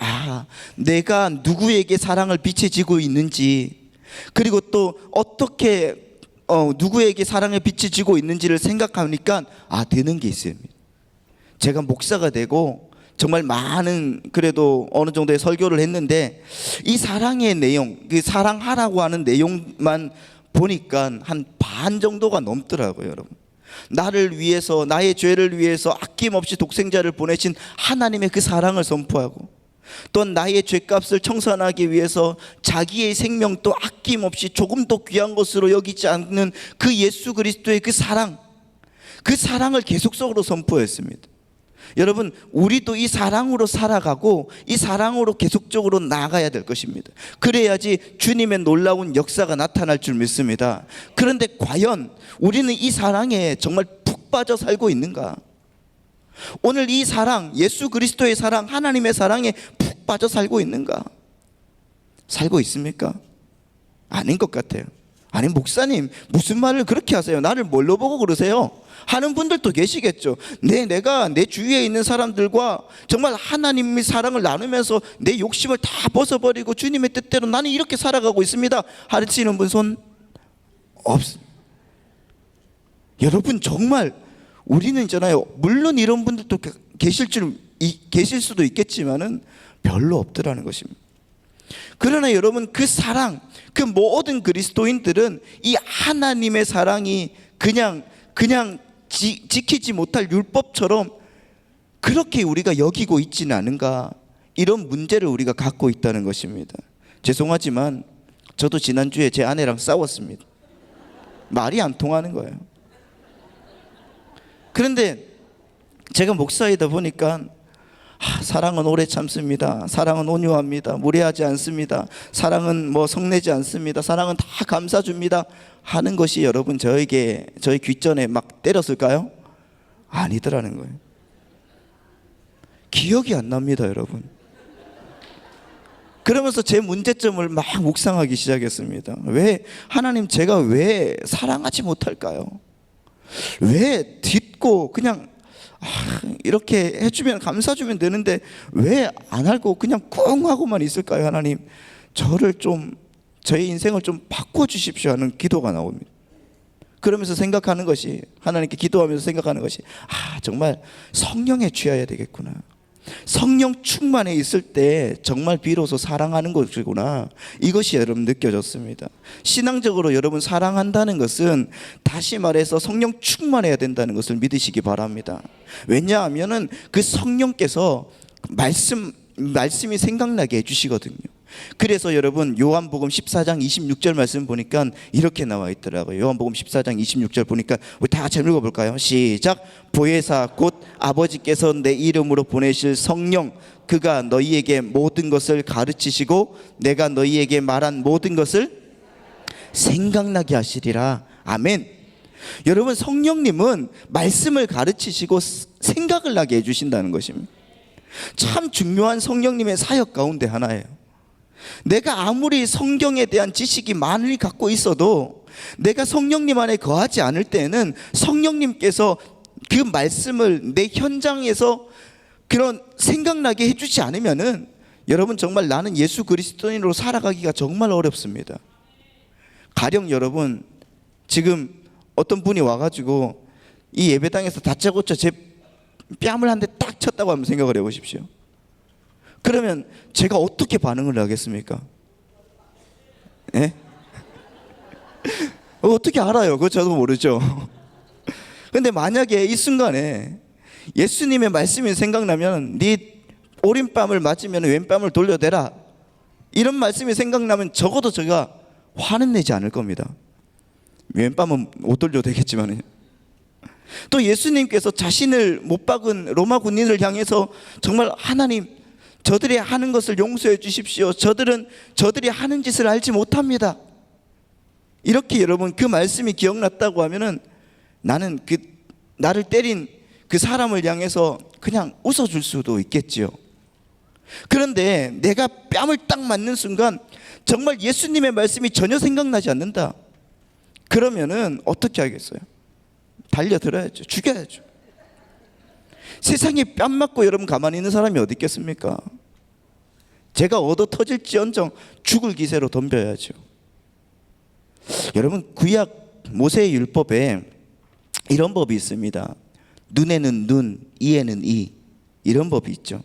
내가 누구에게 사랑을 비춰지고 있는지, 그리고 또 어떻게 누구에게 사랑의 빛이 지고 있는지를 생각하니까 되는 게 있습니다. 제가 목사가 되고 정말 많은, 그래도 어느 정도의 설교를 했는데, 이 사랑의 내용, 그 사랑하라고 하는 내용만 보니까 한 반 정도가 넘더라고요, 여러분. 나를 위해서, 나의 죄를 위해서 아낌없이 독생자를 보내신 하나님의 그 사랑을 선포하고, 또한 나의 죄값을 청산하기 위해서 자기의 생명도 아낌없이 조금도 귀한 것으로 여기지 않는 그 예수 그리스도의 그 사랑을 계속적으로 선포했습니다. 여러분, 우리도 이 사랑으로 살아가고 이 사랑으로 계속적으로 나아가야 될 것입니다. 그래야지 주님의 놀라운 역사가 나타날 줄 믿습니다. 그런데 과연 우리는 이 사랑에 정말 푹 빠져 살고 있는가? 오늘 이 사랑, 예수 그리스도의 사랑, 하나님의 사랑에 푹 빠져 살고 있는가? 살고 있습니까? 아닌 것 같아요. 아니, 목사님 무슨 말을 그렇게 하세요? 나를 뭘로 보고 그러세요? 하는 분들도 계시겠죠. 내가 내 주위에 있는 사람들과 정말 하나님의 사랑을 나누면서 내 욕심을 다 벗어버리고 주님의 뜻대로 나는 이렇게 살아가고 있습니다 하시는 분 손 없습니다. 여러분, 정말 우리는 있잖아요, 물론 이런 분들도 계실 수도 있겠지만은 별로 없더라는 것입니다. 그러나 여러분, 그 사랑, 그 모든 그리스도인들은 이 하나님의 사랑이 그냥 지키지 못할 율법처럼 그렇게 우리가 여기고 있지는 않은가, 이런 문제를 우리가 갖고 있다는 것입니다. 죄송하지만 저도 지난주에 제 아내랑 싸웠습니다. 말이 안 통하는 거예요. 그런데 제가 목사이다 보니까 사랑은 오래 참습니다. 사랑은 온유합니다. 무례하지 않습니다. 사랑은 성내지 않습니다. 사랑은 다 감싸줍니다 하는 것이 여러분 저희 귓전에 막 때렸을까요? 아니더라는 거예요. 기억이 안 납니다, 여러분. 그러면서 제 문제점을 막 묵상하기 시작했습니다. 하나님, 제가 왜 사랑하지 못할까요? 왜 딛고 그냥 이렇게 해주면, 감싸주면 되는데 왜 안 하고 그냥 꿍 하고만 있을까요? 하나님, 저의 인생을 좀 바꿔주십시오 하는 기도가 나옵니다. 그러면서 생각하는 것이, 하나님께 기도하면서 생각하는 것이, 정말 성령에 취해야 되겠구나. 성령 충만에 있을 때 정말 비로소 사랑하는 것이구나. 이것이 여러분 느껴졌습니다. 신앙적으로 여러분 사랑한다는 것은 다시 말해서 성령 충만해야 된다는 것을 믿으시기 바랍니다. 왜냐하면은 그 성령께서 말씀이 생각나게 해주시거든요. 그래서 여러분 요한복음 14장 26절 말씀 보니까 이렇게 나와 있더라고요. 요한복음 14장 26절 보니까 우리 다 같이 읽어볼까요? 시작. 보혜사 곧 아버지께서 내 이름으로 보내실 성령, 그가 너희에게 모든 것을 가르치시고 내가 너희에게 말한 모든 것을 생각나게 하시리라. 아멘. 여러분, 성령님은 말씀을 가르치시고 생각을 나게 해주신다는 것입니다. 참 중요한 성령님의 사역 가운데 하나예요. 내가 아무리 성경에 대한 지식이 많이 갖고 있어도 내가 성령님 안에 거하지 않을 때는 성령님께서 그 말씀을 내 현장에서 그런 생각나게 해주지 않으면은 여러분 정말 나는 예수 그리스도인으로 살아가기가 정말 어렵습니다. 가령 여러분 지금 어떤 분이 와가지고 이 예배당에서 다짜고짜 제 뺨을 한 대 딱 쳤다고 한번 생각을 해보십시오. 그러면 제가 어떻게 반응을 하겠습니까? 예? 어떻게 알아요? 그거 저도 모르죠. 근데 만약에 이 순간에 예수님의 말씀이 생각나면 네 오른뺨을 맞으면 왼뺨을 돌려대라, 이런 말씀이 생각나면 적어도 제가 화는 내지 않을 겁니다. 왼뺨은 못 돌려도 되겠지만, 또 예수님께서 자신을 못 박은 로마 군인을 향해서 정말 하나님, 저들이 하는 것을 용서해 주십시오. 저들이 하는 짓을 알지 못합니다. 이렇게 여러분 그 말씀이 기억났다고 하면은 나는 나를 때린 그 사람을 향해서 그냥 웃어줄 수도 있겠지요. 그런데 내가 뺨을 딱 맞는 순간 정말 예수님의 말씀이 전혀 생각나지 않는다. 그러면은 어떻게 하겠어요? 달려들어야죠. 죽여야죠. 세상에 뺨 맞고 여러분 가만히 있는 사람이 어디 있겠습니까? 제가 얻어 터질지언정 죽을 기세로 덤벼야죠. 여러분, 구약 모세의 율법에 이런 법이 있습니다. 눈에는 눈, 이에는 이, 이런 법이 있죠.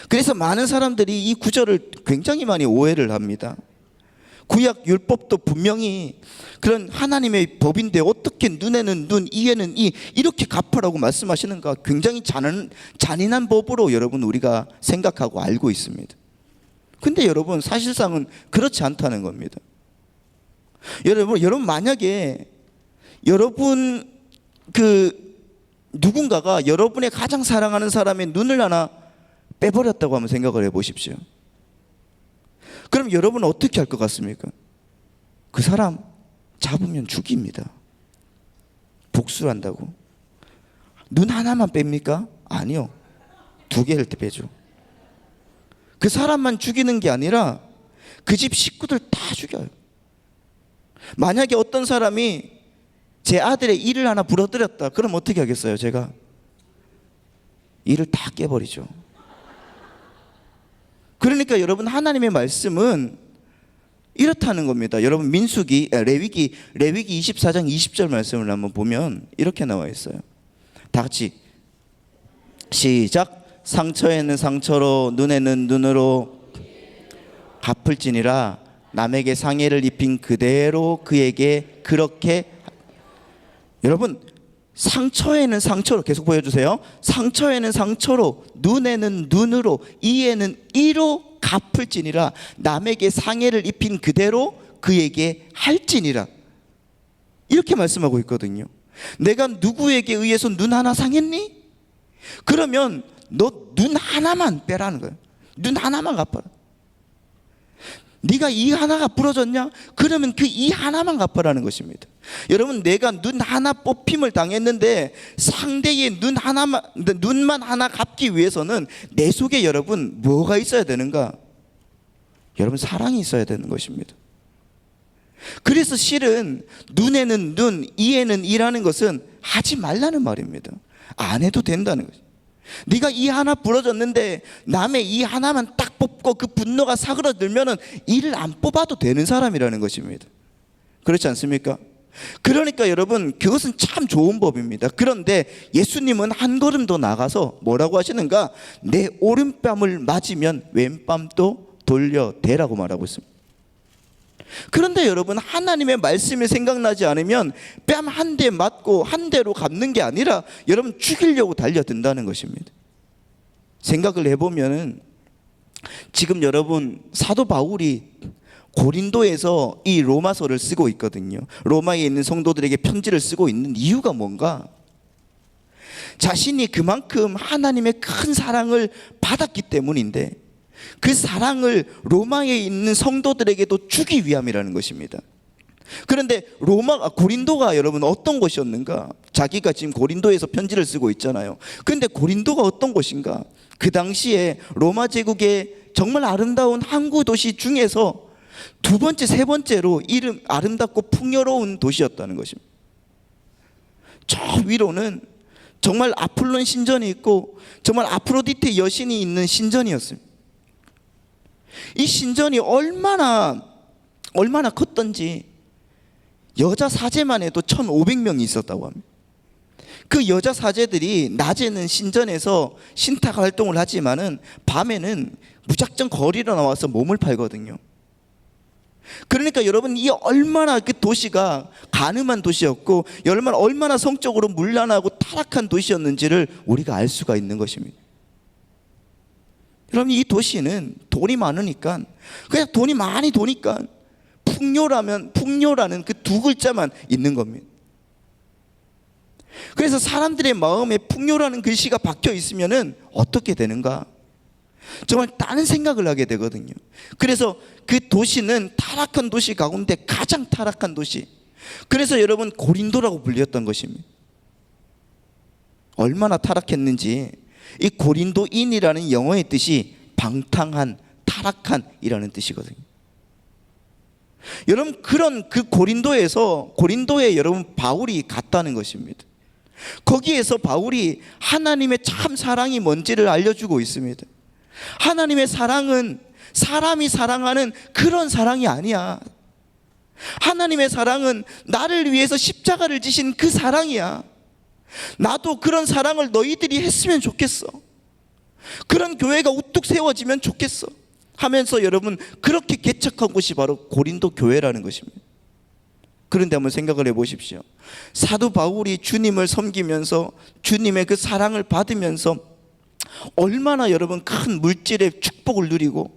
그래서 많은 사람들이 이 구절을 굉장히 많이 오해를 합니다. 구약 율법도 분명히 그런 하나님의 법인데 어떻게 눈에는 눈, 이에는 이, 이렇게 갚으라고 말씀하시는가? 굉장히 잔인한 법으로 여러분 우리가 생각하고 알고 있습니다. 근데 여러분 사실상은 그렇지 않다는 겁니다. 여러분 만약에 여러분 누군가가 여러분의 가장 사랑하는 사람의 눈을 하나 빼버렸다고 한번 생각을 해보십시오. 그럼 여러분은 어떻게 할 것 같습니까? 그 사람 잡으면 죽입니다. 복수를 한다고. 눈 하나만 뺍니까? 아니요. 2개를 빼죠. 그 사람만 죽이는 게 아니라 그 집 식구들 다 죽여요. 만약에 어떤 사람이 제 아들의 이를 하나 부러뜨렸다, 그럼 어떻게 하겠어요? 제가 이를 다 깨버리죠. 그러니까 여러분 하나님의 말씀은 이렇다는 겁니다. 여러분 레위기 24장 20절 말씀을 한번 보면 이렇게 나와 있어요. 다 같이 시작. 상처에는 상처로, 눈에는 눈으로 갚을지니라. 남에게 상해를 입힌 그대로 그에게 그렇게. 여러분 상처에는 상처로, 계속 보여주세요. 상처에는 상처로, 눈에는 눈으로, 이에는 이로 갚을지니라. 남에게 상해를 입힌 그대로 그에게 할지니라. 이렇게 말씀하고 있거든요. 내가 누구에게 의해서 눈 하나 상했니? 그러면 너 눈 하나만 빼라는 거예요. 눈 하나만 갚아라. 네가 이 하나가 부러졌냐? 그러면 그 이 하나만 갚아라는 것입니다. 여러분, 내가 눈 하나 뽑힘을 당했는데 상대의 눈만 하나 갚기 위해서는 내 속에 여러분 뭐가 있어야 되는가? 여러분, 사랑이 있어야 되는 것입니다. 그래서 실은 눈에는 눈, 이에는 이라는 것은 하지 말라는 말입니다. 안 해도 된다는 거죠. 네가 이 하나 부러졌는데 남의 이 하나만 딱 뽑고 그 분노가 사그러들면은 이를 안 뽑아도 되는 사람이라는 것입니다. 그렇지 않습니까? 그러니까 여러분, 그것은 참 좋은 법입니다. 그런데 예수님은 한 걸음 더 나가서 뭐라고 하시는가? 내 오른뺨을 맞으면 왼뺨도 돌려대라고 말하고 있습니다. 그런데 여러분, 하나님의 말씀이 생각나지 않으면 뺨 한 대 맞고 한 대로 갚는 게 아니라 여러분 죽이려고 달려든다는 것입니다. 생각을 해보면 지금 여러분, 사도 바울이 고린도에서 이 로마서를 쓰고 있거든요. 로마에 있는 성도들에게 편지를 쓰고 있는 이유가 뭔가? 자신이 그만큼 하나님의 큰 사랑을 받았기 때문인데 그 사랑을 로마에 있는 성도들에게도 주기 위함이라는 것입니다. 그런데 고린도가 여러분 어떤 곳이었는가? 자기가 지금 고린도에서 편지를 쓰고 있잖아요. 그런데 고린도가 어떤 곳인가? 그 당시에 로마 제국의 정말 아름다운 항구 도시 중에서 두 번째, 세 번째로 아름답고 풍요로운 도시였다는 것입니다. 저 위로는 정말 아폴론 신전이 있고 정말 아프로디테 여신이 있는 신전이었습니다. 이 신전이 얼마나 컸던지 여자 사제만 해도 1,500명이 있었다고 합니다. 그 여자 사제들이 낮에는 신전에서 신탁 활동을 하지만은 밤에는 무작정 거리로 나와서 몸을 팔거든요. 그러니까 여러분, 이 얼마나 그 도시가 가늠한 도시였고 얼마나 성적으로 문란하고 타락한 도시였는지를 우리가 알 수가 있는 것입니다. 여러분, 이 도시는 돈이 많으니까, 그냥 돈이 많이 도니까 풍요라는 그 두 글자만 있는 겁니다. 그래서 사람들의 마음에 풍요라는 글씨가 박혀 있으면은 어떻게 되는가? 정말 다른 생각을 하게 되거든요. 그래서 그 도시는 타락한 도시 가운데 가장 타락한 도시. 그래서 여러분, 고린도라고 불렸던 것입니다. 얼마나 타락했는지, 이 고린도인이라는 영어의 뜻이 방탕한, 타락한이라는 뜻이거든요. 여러분, 그런 그 고린도에 여러분 바울이 갔다는 것입니다. 거기에서 바울이 하나님의 참 사랑이 뭔지를 알려주고 있습니다. 하나님의 사랑은 사람이 사랑하는 그런 사랑이 아니야. 하나님의 사랑은 나를 위해서 십자가를 지신 그 사랑이야. 나도 그런 사랑을 너희들이 했으면 좋겠어. 그런 교회가 우뚝 세워지면 좋겠어 하면서 여러분, 그렇게 개척한 곳이 바로 고린도 교회라는 것입니다. 그런데 한번 생각을 해보십시오. 사도 바울이 주님을 섬기면서 주님의 그 사랑을 받으면서 얼마나 여러분 큰 물질의 축복을 누리고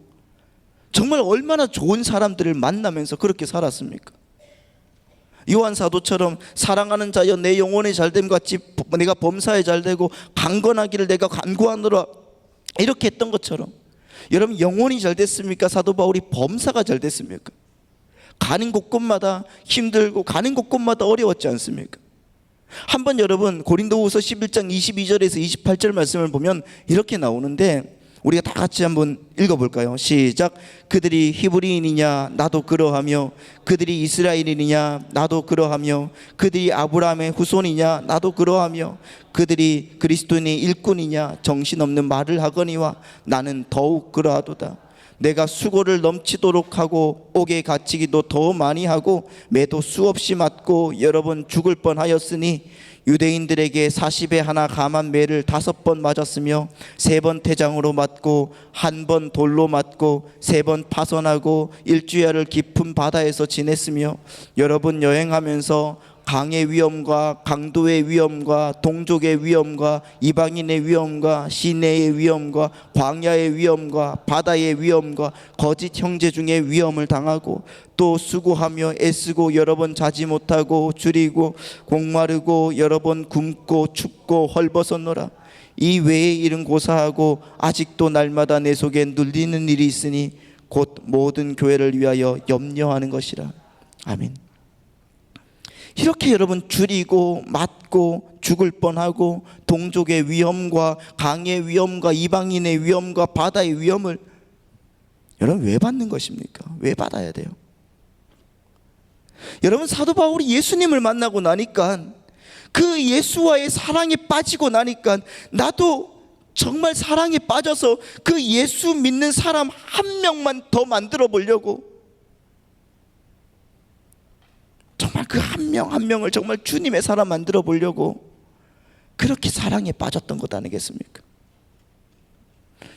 정말 얼마나 좋은 사람들을 만나면서 그렇게 살았습니까? 요한 사도처럼 사랑하는 자여 내 영혼이 잘됨 같이 내가 범사에 잘되고 강건하기를 내가 간구하노라, 이렇게 했던 것처럼 여러분, 영혼이 잘됐습니까? 사도 바울이 범사가 잘됐습니까? 가는 곳곳마다 힘들고 가는 곳곳마다 어려웠지 않습니까? 한번 여러분, 고린도후서 11장 22절에서 28절 말씀을 보면 이렇게 나오는데 우리가 다 같이 한번 읽어볼까요? 시작. 그들이 히브리인이냐? 나도 그러하며 그들이 이스라엘인이냐? 나도 그러하며 그들이 아브라함의 후손이냐? 나도 그러하며 그들이 그리스도인의 일꾼이냐? 정신없는 말을 하거니와 나는 더욱 그러하도다. 내가 수고를 넘치도록 하고 옥에 갇히기도 더 많이 하고 매도 수없이 맞고 여러 번 죽을 뻔하였으니 유대인들에게 40에 하나 감한 매를 5번 맞았으며 3번 태장으로 맞고 1번 돌로 맞고 3번 파선하고 1주야를 깊은 바다에서 지냈으며 여러 번 여행하면서 강의 위험과 강도의 위험과 동족의 위험과 이방인의 위험과 시내의 위험과 광야의 위험과 바다의 위험과 거짓 형제 중에 위험을 당하고 또 수고하며 애쓰고 여러 번 자지 못하고 줄이고 목마르고 여러 번 굶고 춥고 헐벗었노라. 이 외의 일은 고사하고 아직도 날마다 내 속에 눌리는 일이 있으니 곧 모든 교회를 위하여 염려하는 것이라. 아멘. 이렇게 여러분 줄이고 맞고 죽을 뻔하고 동족의 위험과 강의 위험과 이방인의 위험과 바다의 위험을 여러분 왜 받는 것입니까? 왜 받아야 돼요? 여러분 사도 바울이 예수님을 만나고 나니까 그 예수와의 사랑에 빠지고 나니까 나도 정말 사랑에 빠져서 그 예수 믿는 사람 한 명만 더 만들어 보려고 정말 그 한 명 한 명을 정말 주님의 사람 만들어 보려고 그렇게 사랑에 빠졌던 것 아니겠습니까?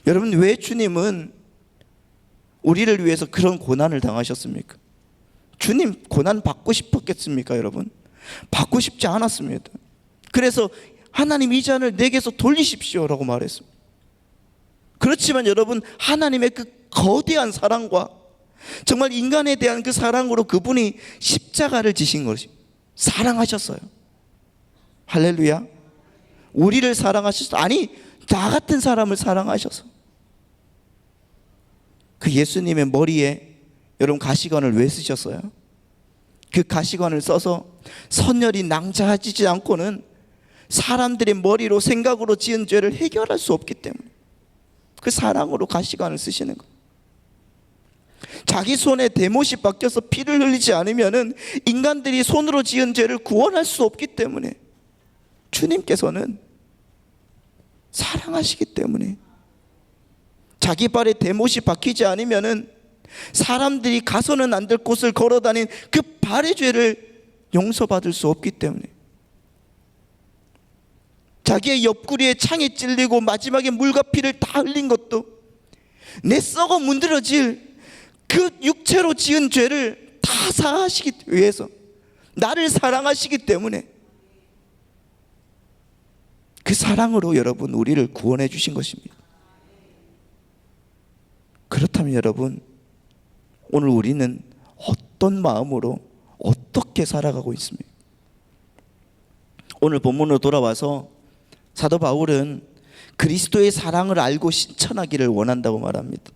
여러분 왜 주님은 우리를 위해서 그런 고난을 당하셨습니까? 주님 고난 받고 싶었겠습니까 여러분? 받고 싶지 않았습니다. 그래서 하나님 이 잔을 내게서 돌리십시오라고 말했습니다. 그렇지만 여러분 하나님의 그 거대한 사랑과 정말 인간에 대한 그 사랑으로 그분이 십자가를 지신 것이 사랑하셨어요. 할렐루야. 우리를 사랑하셔서 아니 나 같은 사람을 사랑하셔서 그 예수님의 머리에 여러분 가시관을 왜 쓰셨어요? 그 가시관을 써서 선열이 낭자하지 않고는 사람들의 머리로 생각으로 지은 죄를 해결할 수 없기 때문에 그 사랑으로 가시관을 쓰시는 거예요. 자기 손에 대못이 박혀서 피를 흘리지 않으면은 인간들이 손으로 지은 죄를 구원할 수 없기 때문에 주님께서는 사랑하시기 때문에 자기 발에 대못이 박히지 않으면은 사람들이 가서는 안 될 곳을 걸어다닌 그 발의 죄를 용서받을 수 없기 때문에 자기의 옆구리에 창에 찔리고 마지막에 물과 피를 다 흘린 것도 내 썩어 문드러질 그 육체로 지은 죄를 다 사하시기 위해서 나를 사랑하시기 때문에 그 사랑으로 여러분 우리를 구원해 주신 것입니다. 그렇다면 여러분 오늘 우리는 어떤 마음으로 어떻게 살아가고 있습니까? 오늘 본문으로 돌아와서 사도 바울은 그리스도의 사랑을 알고 실천하기를 원한다고 말합니다.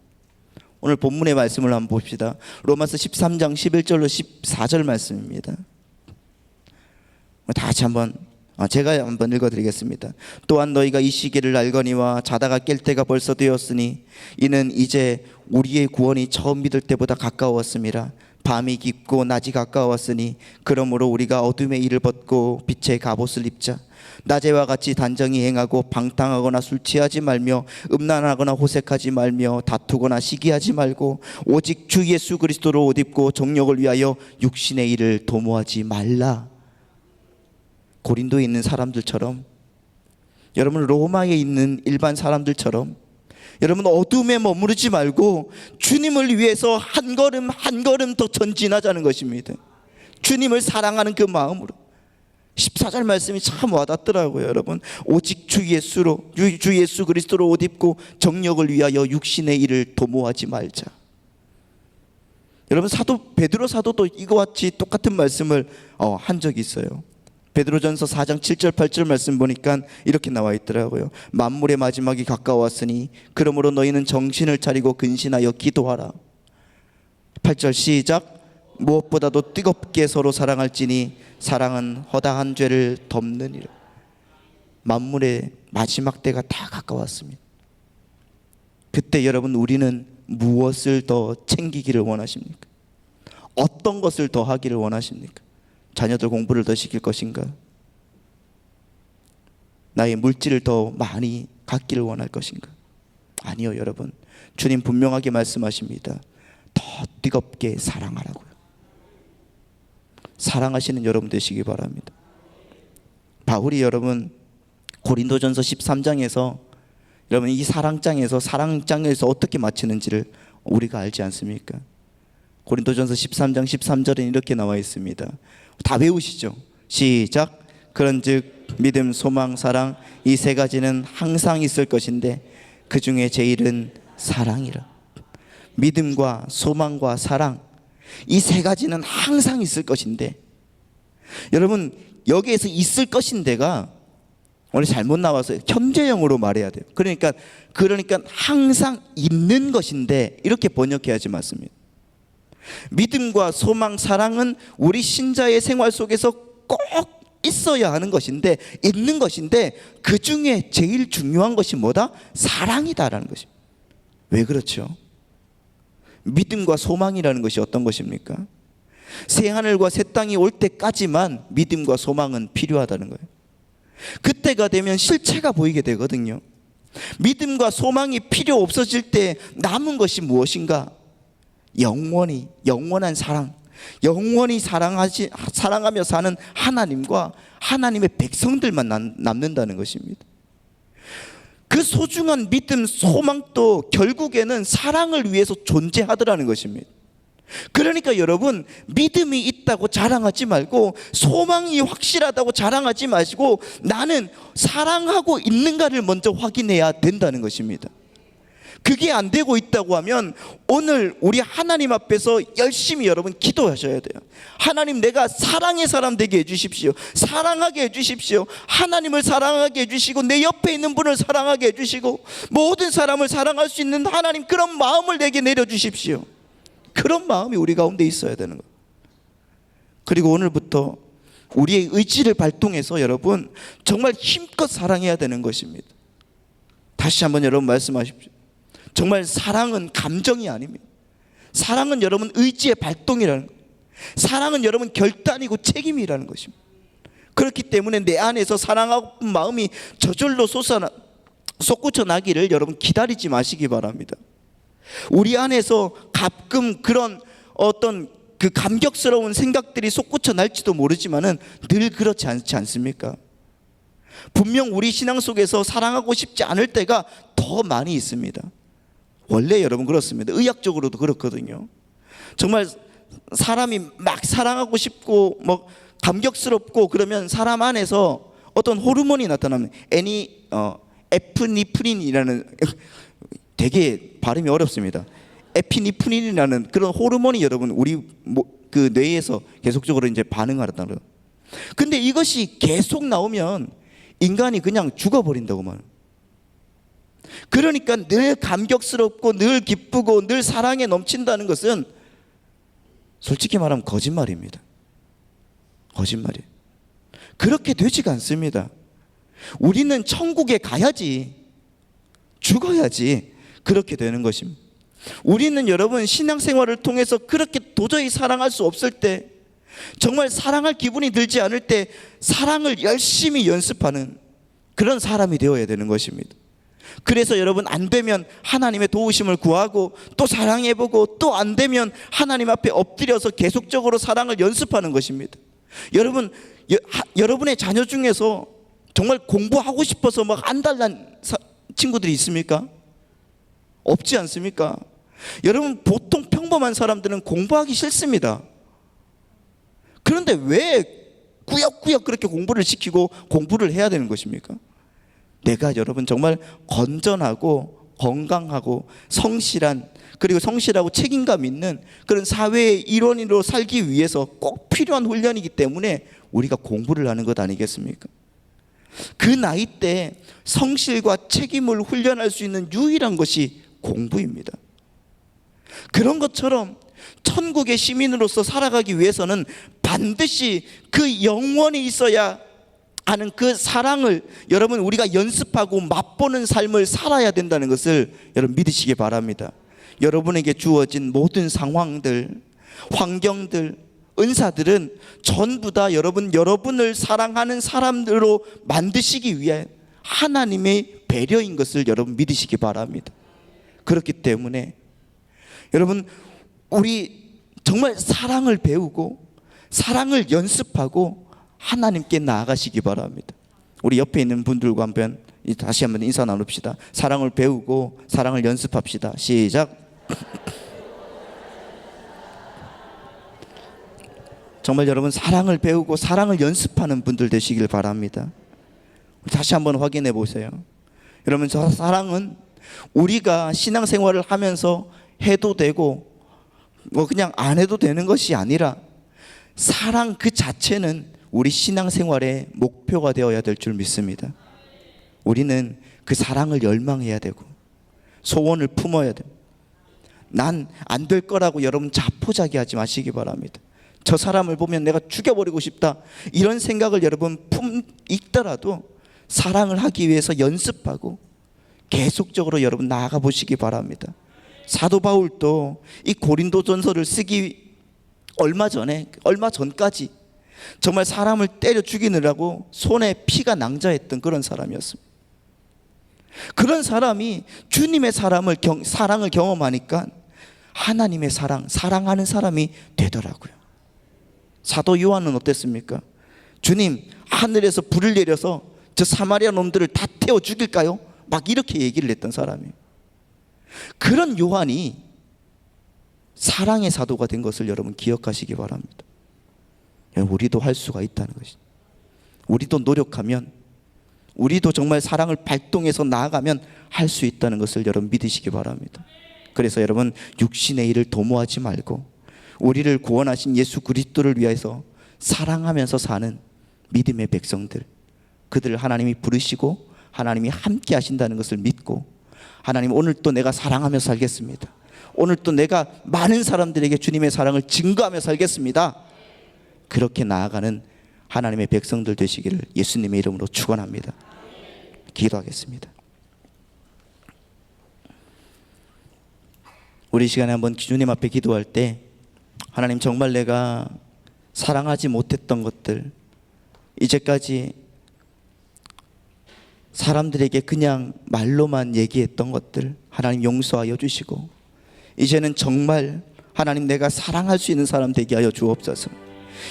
오늘 본문의 말씀을 한번 봅시다. 로마서 13장 11절로 14절 말씀입니다. 다 같이 한번 제가 한번 읽어드리겠습니다. 또한 너희가 이 시기를 알거니와 자다가 깰 때가 벌써 되었으니 이는 이제 우리의 구원이 처음 믿을 때보다 가까웠음이라. 밤이 깊고 낮이 가까웠으니 그러므로 우리가 어둠의 일을 벗고 빛의 갑옷을 입자. 낮에와 같이 단정히 행하고 방탕하거나 술 취하지 말며 음란하거나 호색하지 말며 다투거나 시기하지 말고 오직 주 예수 그리스도로 옷 입고 정욕을 위하여 육신의 일을 도모하지 말라. 고린도에 있는 사람들처럼 여러분 로마에 있는 일반 사람들처럼 여러분 어둠에 머무르지 말고 주님을 위해서 한 걸음 한 걸음 더 전진하자는 것입니다. 주님을 사랑하는 그 마음으로 14절 말씀이 참 와닿더라고요. 여러분 오직 주 예수 그리스도로 옷 입고 정욕을 위하여 육신의 일을 도모하지 말자. 여러분 베드로 사도도 이와 같이 똑같은 말씀을 한 적이 있어요. 베드로전서 4장 7절 8절 말씀 보니까 이렇게 나와 있더라고요. 만물의 마지막이 가까웠으니 그러므로 너희는 정신을 차리고 근신하여 기도하라. 8절 시작. 무엇보다도 뜨겁게 서로 사랑할지니 사랑은 허다한 죄를 덮느니라. 만물의 마지막 때가 다 가까웠습니다. 그때 여러분 우리는 무엇을 더 챙기기를 원하십니까? 어떤 것을 더 하기를 원하십니까? 자녀들 공부를 더 시킬 것인가? 나의 물질을 더 많이 갖기를 원할 것인가? 아니요 여러분, 주님 분명하게 말씀하십니다. 더 뜨겁게 사랑하라고요. 사랑하시는 여러분 되시기 바랍니다. 바울이 여러분 고린도전서 13장에서 여러분 이 사랑장에서 어떻게 마치는지를 우리가 알지 않습니까? 고린도전서 13장 13절에 이렇게 나와 있습니다. 다 외우시죠? 시작. 그런즉 믿음, 소망, 사랑 이 세 가지는 항상 있을 것인데 그 중에 제일은 사랑이라. 믿음과 소망과 사랑 이 세 가지는 항상 있을 것인데, 여러분 여기에서 있을 것인데가 오늘 잘못 나와서 현재형으로 말해야 돼요. 그러니까 항상 있는 것인데 이렇게 번역해야지 맞습니다. 믿음과 소망, 사랑은 우리 신자의 생활 속에서 꼭 있어야 하는 것인데, 있는 것인데 그 중에 제일 중요한 것이 뭐다? 사랑이다라는 것입니다. 왜 그렇죠? 믿음과 소망이라는 것이 어떤 것입니까? 새 하늘과 새 땅이 올 때까지만 믿음과 소망은 필요하다는 거예요. 그때가 되면 실체가 보이게 되거든요. 믿음과 소망이 필요 없어질 때 남은 것이 무엇인가? 영원한 사랑, 영원히 사랑하며 사는 하나님과 하나님의 백성들만 남는다는 것입니다. 그 소중한 믿음, 소망도 결국에는 사랑을 위해서 존재하더라는 것입니다. 그러니까 여러분, 믿음이 있다고 자랑하지 말고, 소망이 확실하다고 자랑하지 마시고, 나는 사랑하고 있는가를 먼저 확인해야 된다는 것입니다. 그게 안 되고 있다고 하면 오늘 우리 하나님 앞에서 열심히 여러분 기도하셔야 돼요. 하나님, 내가 사랑의 사람 되게 해주십시오. 사랑하게 해주십시오. 하나님을 사랑하게 해주시고 내 옆에 있는 분을 사랑하게 해주시고 모든 사람을 사랑할 수 있는 하나님, 그런 마음을 내게 내려주십시오. 그런 마음이 우리 가운데 있어야 되는 거예요. 그리고 오늘부터 우리의 의지를 발동해서 여러분 정말 힘껏 사랑해야 되는 것입니다. 다시 한번 여러분 말씀하십시오. 정말 사랑은 감정이 아닙니다. 사랑은 여러분 의지의 발동이라는 거예요. 사랑은 여러분 결단이고 책임이라는 것입니다. 그렇기 때문에 내 안에서 사랑하고 마음이 저절로 솟구쳐 나기를 여러분 기다리지 마시기 바랍니다. 우리 안에서 가끔 그런 어떤 그 감격스러운 생각들이 솟구쳐 날지도 모르지만은 늘 그렇지 않지 않습니까? 분명 우리 신앙 속에서 사랑하고 싶지 않을 때가 더 많이 있습니다. 원래 여러분 그렇습니다. 의학적으로도 그렇거든요. 정말 사람이 막 사랑하고 싶고 뭐 감격스럽고 그러면 사람 안에서 어떤 호르몬이 나타납니다. 에피니프린이라는 되게 발음이 어렵습니다. 에피니프린이라는 그런 호르몬이 여러분 우리 그 뇌에서 계속적으로 이제 반응하다는 거예요. 근데 이것이 계속 나오면 인간이 그냥 죽어버린다고 말해요. 그러니까 늘 감격스럽고 늘 기쁘고 늘 사랑에 넘친다는 것은 솔직히 말하면 거짓말입니다. 거짓말이에요. 그렇게 되지가 않습니다. 우리는 천국에 가야지, 죽어야지 그렇게 되는 것입니다. 우리는 여러분 신앙생활을 통해서 그렇게 도저히 사랑할 수 없을 때, 정말 사랑할 기분이 들지 않을 때 사랑을 열심히 연습하는 그런 사람이 되어야 되는 것입니다. 그래서 여러분 안 되면 하나님의 도우심을 구하고 또 사랑해보고 또 안 되면 하나님 앞에 엎드려서 계속적으로 사랑을 연습하는 것입니다. 여러분, 여러분의 자녀 중에서 정말 공부하고 싶어서 막 안달난 친구들이 있습니까? 없지 않습니까? 여러분, 보통 평범한 사람들은 공부하기 싫습니다. 그런데 왜 꾸역꾸역 그렇게 공부를 시키고 공부를 해야 되는 것입니까? 내가 여러분 정말 건전하고 건강하고 성실한, 그리고 성실하고 책임감 있는 그런 사회의 일원으로 살기 위해서 꼭 필요한 훈련이기 때문에 우리가 공부를 하는 것 아니겠습니까? 그 나이 때 성실과 책임을 훈련할 수 있는 유일한 것이 공부입니다. 그런 것처럼 천국의 시민으로서 살아가기 위해서는 반드시 그 영원히 있어야 하는 그 사랑을 여러분 우리가 연습하고 맛보는 삶을 살아야 된다는 것을 여러분 믿으시기 바랍니다. 여러분에게 주어진 모든 상황들, 환경들, 은사들은 전부 다 여러분을 사랑하는 사람들로 만드시기 위해 하나님의 배려인 것을 여러분 믿으시기 바랍니다. 그렇기 때문에 여러분 우리 정말 사랑을 배우고 사랑을 연습하고 하나님께 나아가시기 바랍니다. 우리 옆에 있는 분들과 다시 한번 인사 나눕시다. 사랑을 배우고 사랑을 연습합시다. 시작. 정말 여러분 사랑을 배우고 사랑을 연습하는 분들 되시길 바랍니다. 다시 한번 확인해 보세요. 여러분, 저 사랑은 우리가 신앙생활을 하면서 해도 되고 뭐 그냥 안 해도 되는 것이 아니라 사랑 그 자체는 우리 신앙생활의 목표가 되어야 될 줄 믿습니다. 우리는 그 사랑을 열망해야 되고 소원을 품어야 됩니다. 난 안 될 거라고 여러분 자포자기하지 마시기 바랍니다. 저 사람을 보면 내가 죽여버리고 싶다, 이런 생각을 여러분 있더라도 사랑을 하기 위해서 연습하고 계속적으로 여러분 나아가 보시기 바랍니다. 사도 바울도 이 고린도전서를 쓰기 얼마 전까지 정말 사람을 때려 죽이느라고 손에 피가 낭자했던 그런 사람이었습니다. 그런 사람이 주님의 사랑을 경험하니까 하나님의 사랑하는 사람이 되더라고요. 사도 요한은 어땠습니까? 주님, 하늘에서 불을 내려서 저 사마리아 놈들을 다 태워 죽일까요? 막 이렇게 얘기를 했던 사람이에요. 그런 요한이 사랑의 사도가 된 것을 여러분 기억하시기 바랍니다. 우리도 할 수가 있다는 것이죠. 우리도 노력하면, 우리도 정말 사랑을 발동해서 나아가면 할 수 있다는 것을 여러분 믿으시기 바랍니다. 그래서 여러분, 육신의 일을 도모하지 말고 우리를 구원하신 예수 그리스도를 위해서 사랑하면서 사는 믿음의 백성들, 그들을 하나님이 부르시고 하나님이 함께 하신다는 것을 믿고, 하나님 오늘 또 내가 사랑하며 살겠습니다, 오늘 또 내가 많은 사람들에게 주님의 사랑을 증거하며 살겠습니다, 그렇게 나아가는 하나님의 백성들 되시기를 예수님의 이름으로 축원합니다. 기도하겠습니다. 우리 시간에 한번 주님 앞에 기도할 때, 하나님 정말 내가 사랑하지 못했던 것들, 이제까지 사람들에게 그냥 말로만 얘기했던 것들 하나님 용서하여 주시고, 이제는 정말 하나님 내가 사랑할 수 있는 사람 되게 하여 주옵소서.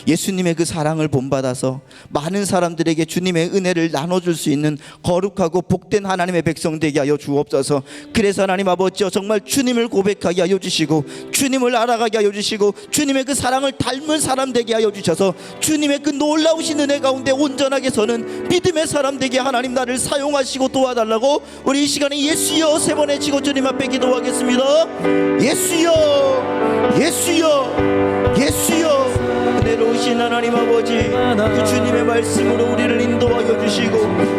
예수님의 그 사랑을 본받아서 많은 사람들에게 주님의 은혜를 나눠줄 수 있는 거룩하고 복된 하나님의 백성 되게 하여 주옵소서. 그래서 하나님 아버지여, 정말 주님을 고백하게 하여 주시고 주님을 알아가게 하여 주시고 주님의 그 사랑을 닮은 사람 되게 하여 주셔서 주님의 그 놀라우신 은혜 가운데 온전하게 서는 믿음의 사람 되게 하나님 나를 사용하시고 도와달라고 우리 이 시간에 예수여 세 번 외치고 주님 앞에 기도하겠습니다. 예수여, 예수여, 예수여. 은혜로우신 하나님 아버지, 그 주님의 말씀으로 우리를 인도하여 주시고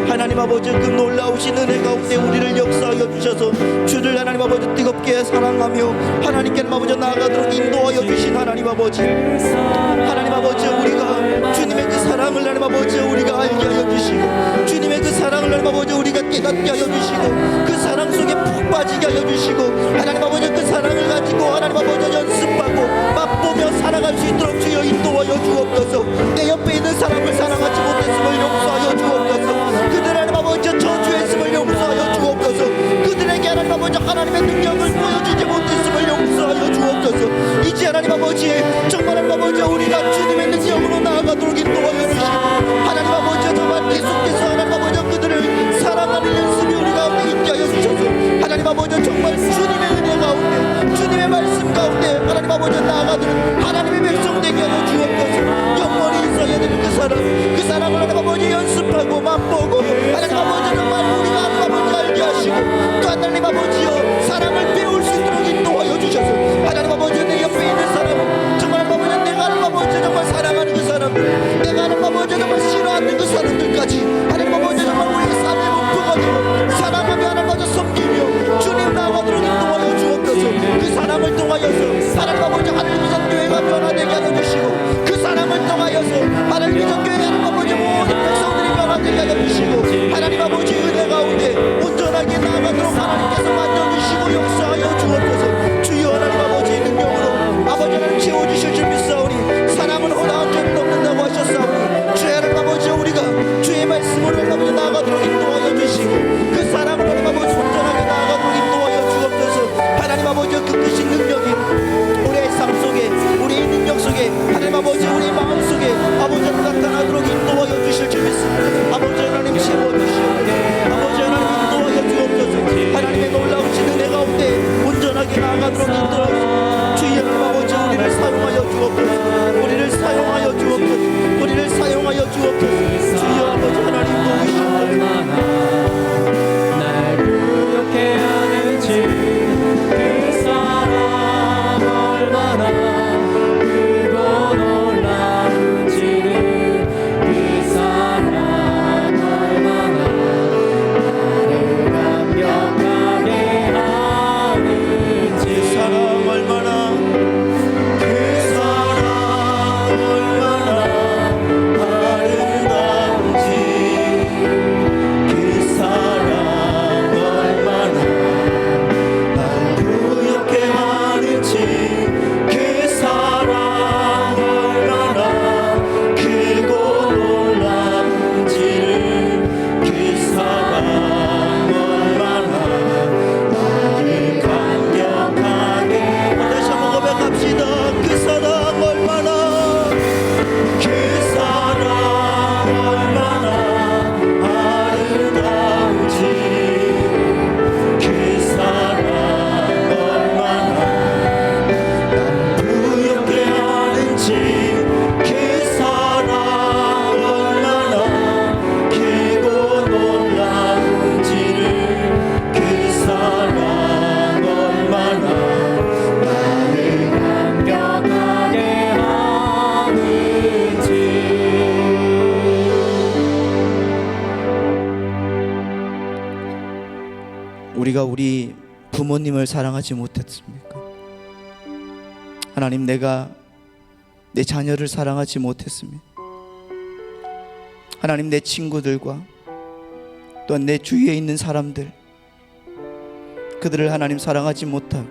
하나님 아버지 그 놀라우신 은혜 가운데 우리를 역사하여 주셔서 주를 하나님 아버지 뜨겁게 사랑하며 하나님께 아버지 나아가도록 인도하여 주신 하나님 아버지, 하나님 아버지 우리가 주님의 그 사랑을 하나님 아버지 우리가 알게 하여 주시고 주님의 그 사랑을 하나님 아버지 우리가 깨닫게 하여 주시고 그 사랑 속에 푹 빠지게 하여 주시고 하나님 아버지 그 사랑을 가지고 하나님 아버지 연습하고 맛보며 살아갈 수 있도록 주여 인도하여 주옵소서. 내 옆에 있는 사람을 사랑하지 못했음을 용서하여 주옵소서. 그들 하나님 아버지 저주했음을 용서하여 주옵소서. 그들에게 하나님 아버지 하나님의 능력을 보여주지 못했음을 용서하여 주옵소서. 이제 하나님 아버지 정말 하나님 아버지 우리가 주님의 능력으로 나아가도록 인도하여 주시고 하나님 아버지 정말 계속해서 하나님 아버지 그들을 사랑하는 연습이 우리 가운데 있게 하여 주셔서 하나님 아버지 정말 주님의 은혜 가운데 주님의 말씀 가운데 하나님 아버지 나아가도록 하나님의 백성 되게 하여 주옵소서. 영원히 있어야 되는 그 사랑을 하나님 아버지 연습하고 맛보고 하나님 아버지 정말 우리가 하나님 아버지 알게 하시고 또 하나님 아버지여 사랑을 배울 수 있도록 인도하여 주셔서 하나님 아버지 내 옆에 있는 사람 정말 하나님 아버지 내가 하나님 아버지 정말 사랑하는 그 사람들, 내가 하나님 아버지 정말 싫어하는 그 사람들까지 하나님 아버지 정말 우리의 삶의 목표가 되고 사랑하며 하나님 아버지 섬기며 주님 나아가도록 인도하여 주옵소서. 그 사랑을 통하여서 하나님 아버지 하나님 성교회가 변화되게 하여 주시고 그 사랑을 통하여서 하나님 성교회 하나님 아버지 모든 백성들이 변화되게 하여 주시고 우리가 우리 부모님을 사랑하지 못했습니까? 하나님, 내가 내 자녀를 사랑하지 못했습니다. 하나님, 내 친구들과 또한 내 주위에 있는 사람들, 그들을 하나님 사랑하지 못하고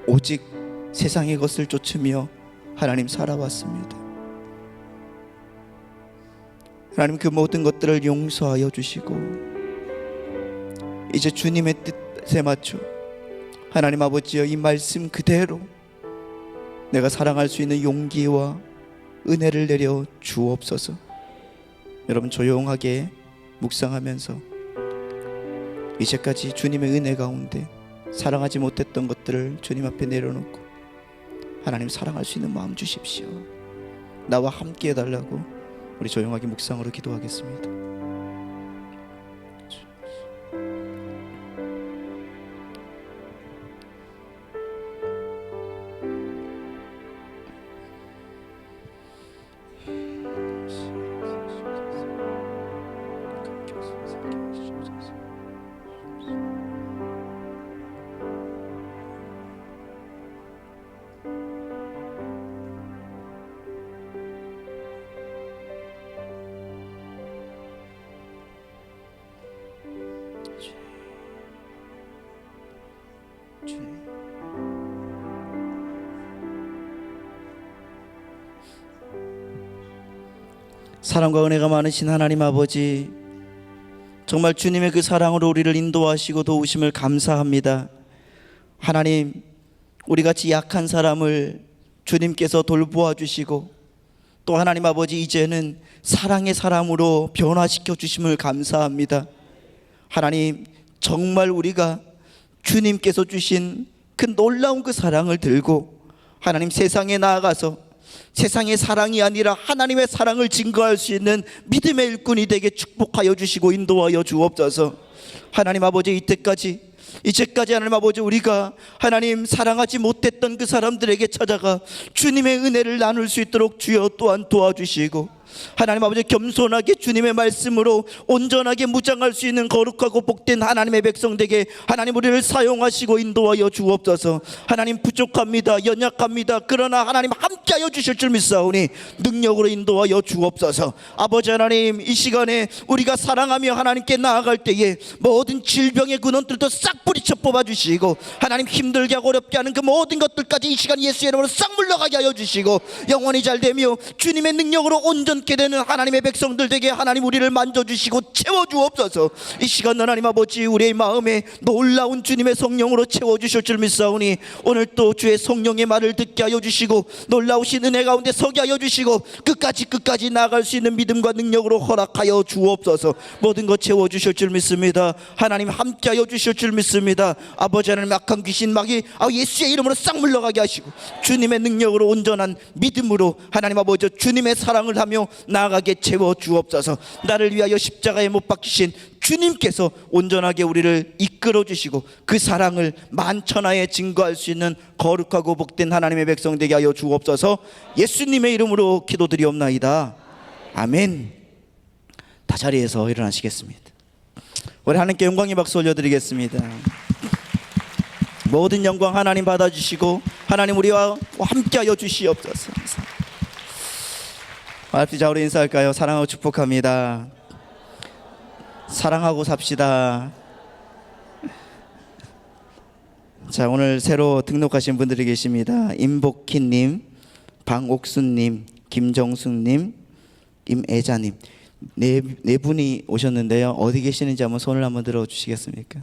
오직 세상의 것을 쫓으며 하나님 살아왔습니다. 하나님, 그 모든 것들을 용서하여 주시고 이제 주님의 뜻에 맞춰 하나님 아버지여, 이 말씀 그대로 내가 사랑할 수 있는 용기와 은혜를 내려 주옵소서. 여러분, 조용하게 묵상하면서 이제까지 주님의 은혜 가운데 사랑하지 못했던 것들을 주님 앞에 내려놓고 하나님 사랑할 수 있는 마음 주십시오. 나와 함께 해달라고 우리 조용하게 묵상으로 기도하겠습니다. 사랑과 은혜가 많으신 하나님 아버지, 정말 주님의 그 사랑으로 우리를 인도하시고 도우심을 감사합니다. 하나님, 우리같이 약한 사람을 주님께서 돌보아 주시고 또 하나님 아버지, 이제는 사랑의 사람으로 변화시켜 주심을 감사합니다. 하나님, 정말 우리가 주님께서 주신 그 놀라운 그 사랑을 들고 하나님 세상에 나아가서 세상의 사랑이 아니라 하나님의 사랑을 증거할 수 있는 믿음의 일꾼이 되게 축복하여 주시고 인도하여 주옵소서. 하나님 아버지, 이제까지 하나님 아버지, 우리가 하나님 사랑하지 못했던 그 사람들에게 찾아가 주님의 은혜를 나눌 수 있도록 주여 또한 도와주시고, 하나님 아버지, 겸손하게 주님의 말씀으로 온전하게 무장할 수 있는 거룩하고 복된 하나님의 백성 되게 하나님 우리를 사용하시고 인도하여 주옵소서. 하나님, 부족합니다. 연약합니다. 그러나 하나님 함께하여 주실 줄 믿사오니 능력으로 인도하여 주옵소서. 아버지 하나님, 이 시간에 우리가 사랑하며 하나님께 나아갈 때에 모든 질병의 근원들도 싹 뿌리쳐 뽑아주시고 하나님, 힘들게 하고 어렵게 하는 그 모든 것들까지 이 시간 예수의 이름으로 싹 물러가게 하여 주시고 영원히 잘되며 주님의 능력으로 온전케 되는 하나님의 백성들 되게 하나님 우리를 만져주시고 채워주옵소서. 이 시간 하나님 아버지, 우리의 마음에 놀라운 주님의 성령으로 채워주실 줄 믿사오니 오늘 또 주의 성령의 말을 듣게 하여 주시고 놀라우신 은혜 가운데 서게 하여 주시고 끝까지 나아갈 수 있는 믿음과 능력으로 허락하여 주옵소서. 모든 것 채워주실 줄 믿습니다. 하나님 함께하여 주실 줄 믿습니다. 아버지 하나님, 악한 귀신 마귀 예수의 이름으로 싹 물러가게 하시고 주님의 능력으로 온전한 믿음으로 하나님 아버지 주님의 사랑을 하며 나아가게 채워 주옵소서. 나를 위하여 십자가에 못 박히신 주님께서 온전하게 우리를 이끌어 주시고 그 사랑을 만천하에 증거할 수 있는 거룩하고 복된 하나님의 백성 되게 하여 주옵소서. 예수님의 이름으로 기도드리옵나이다. 아멘. 다 자리에서 일어나시겠습니다. 우리 하나님께 영광의 박수 올려드리겠습니다. 모든 영광 하나님 받아주시고 하나님 우리와 함께하여 주시옵소서. 자, 우리 인사할까요? 사랑하고 축복합니다. 사랑하고 삽시다. 자, 오늘 새로 등록하신 분들이 계십니다. 임복희님, 방옥순님, 김정숙님, 임애자님, 네 분이 오셨는데요. 어디 계시는지 한번 손을 한번 들어주시겠습니까?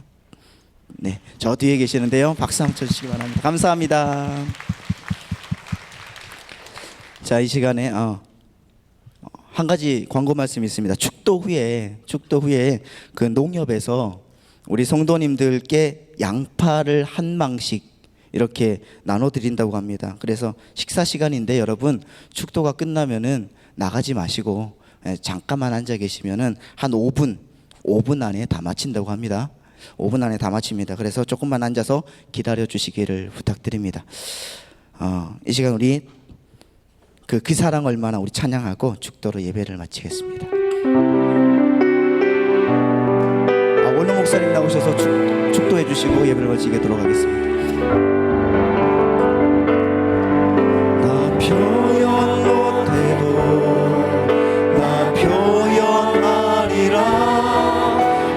네, 저 뒤에 계시는데요. 박수 한번 쳐주시기 바랍니다. 감사합니다. 자, 이 시간에 한 가지 광고 말씀이 있습니다. 축도 후에 그 농협에서 우리 성도님들께 양파를 한 망씩 이렇게 나눠드린다고 합니다. 그래서 식사 시간인데 여러분, 축도가 끝나면은 나가지 마시고 잠깐만 앉아 계시면은 한 5분 안에 다 마친다고 합니다. 5분 안에 다 마칩니다. 그래서 조금만 앉아서 기다려 주시기를 부탁드립니다. 이 시간 우리 그 사랑 얼마나 우리 찬양하고 축도로 예배를 마치겠습니다. 원로 목사 목사님 나오셔서 축도해 주시고 예배를 마치도록 하겠습니다. 나 표현 못해도 나 표현하리라.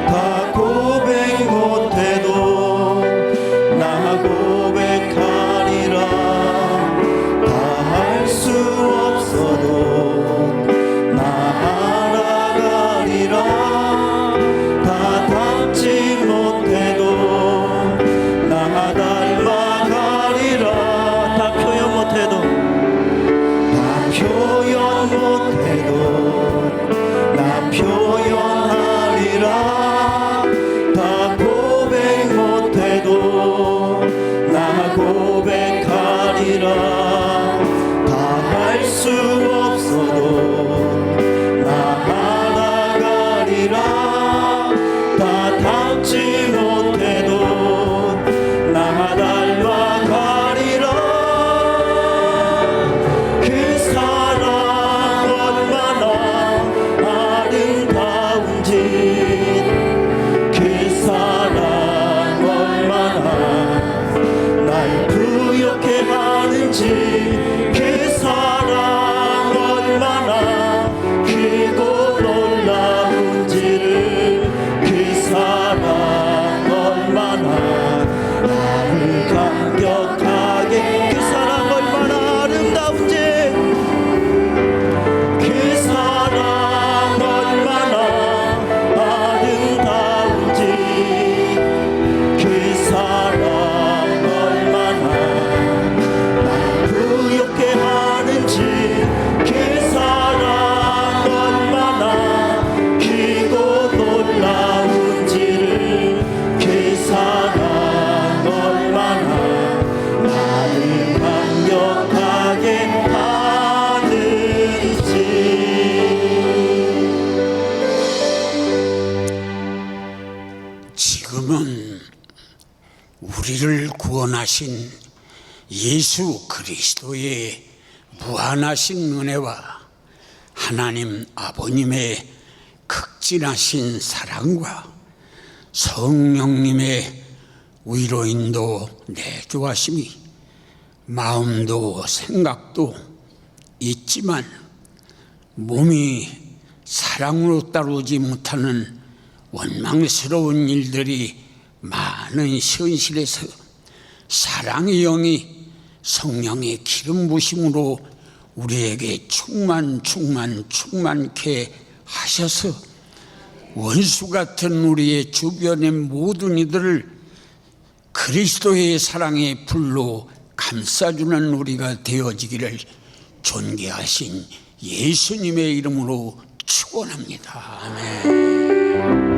다 고백 못해도 나 고백하리라. 다 할 수 없어도 나 알아가리라. 다 닮지 못해도 나 닮아가리라. 다 표현 못해도 다 표현 못해도 나 표현하리라. 다 고백 못해도 나 고백하리라. 다 할 수 없어도 나 알아가리라. 다 닮지 못해도 나 닮아가리라. 그 사랑 얼마나 아름다운지, 그 사랑 얼마나 날 부욕해 하는지, 그 사랑 얼마나 크고 놀라운지를, 그 사랑 얼마나 나를 감격하게, 그 사랑 얼마나 아름다운지, 그 사랑 얼마나 아름다운지, 그 사랑 얼마나 날 부욕해 하는지, 그 사랑 얼마나 크고 놀라운지를, 그 사랑 얼마나 나를 감격하게 하는지. 지금은 우리를 구원하신 예수 그리스도의 무한하신 은혜와 하나님 아버님의 극진하신 사랑과 성령님의 위로인도 내주하심이 마음도 생각도 있지만 몸이 사랑으로 따르지 못하는 원망스러운 일들이 많은 현실에서 사랑의 영이 성령의 기름 부심으로 우리에게 충만케 하셔서 원수 같은 우리의 주변의 모든 이들을 그리스도의 사랑의 불로 감싸주는 우리가 되어지기를 존귀하신 예수님의 이름으로 축원합니다. 아멘.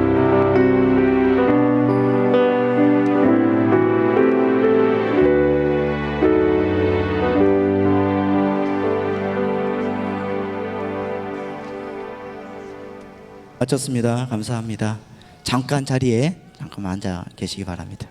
마쳤습니다. 감사합니다. 잠깐 자리에 앉아 계시기 바랍니다.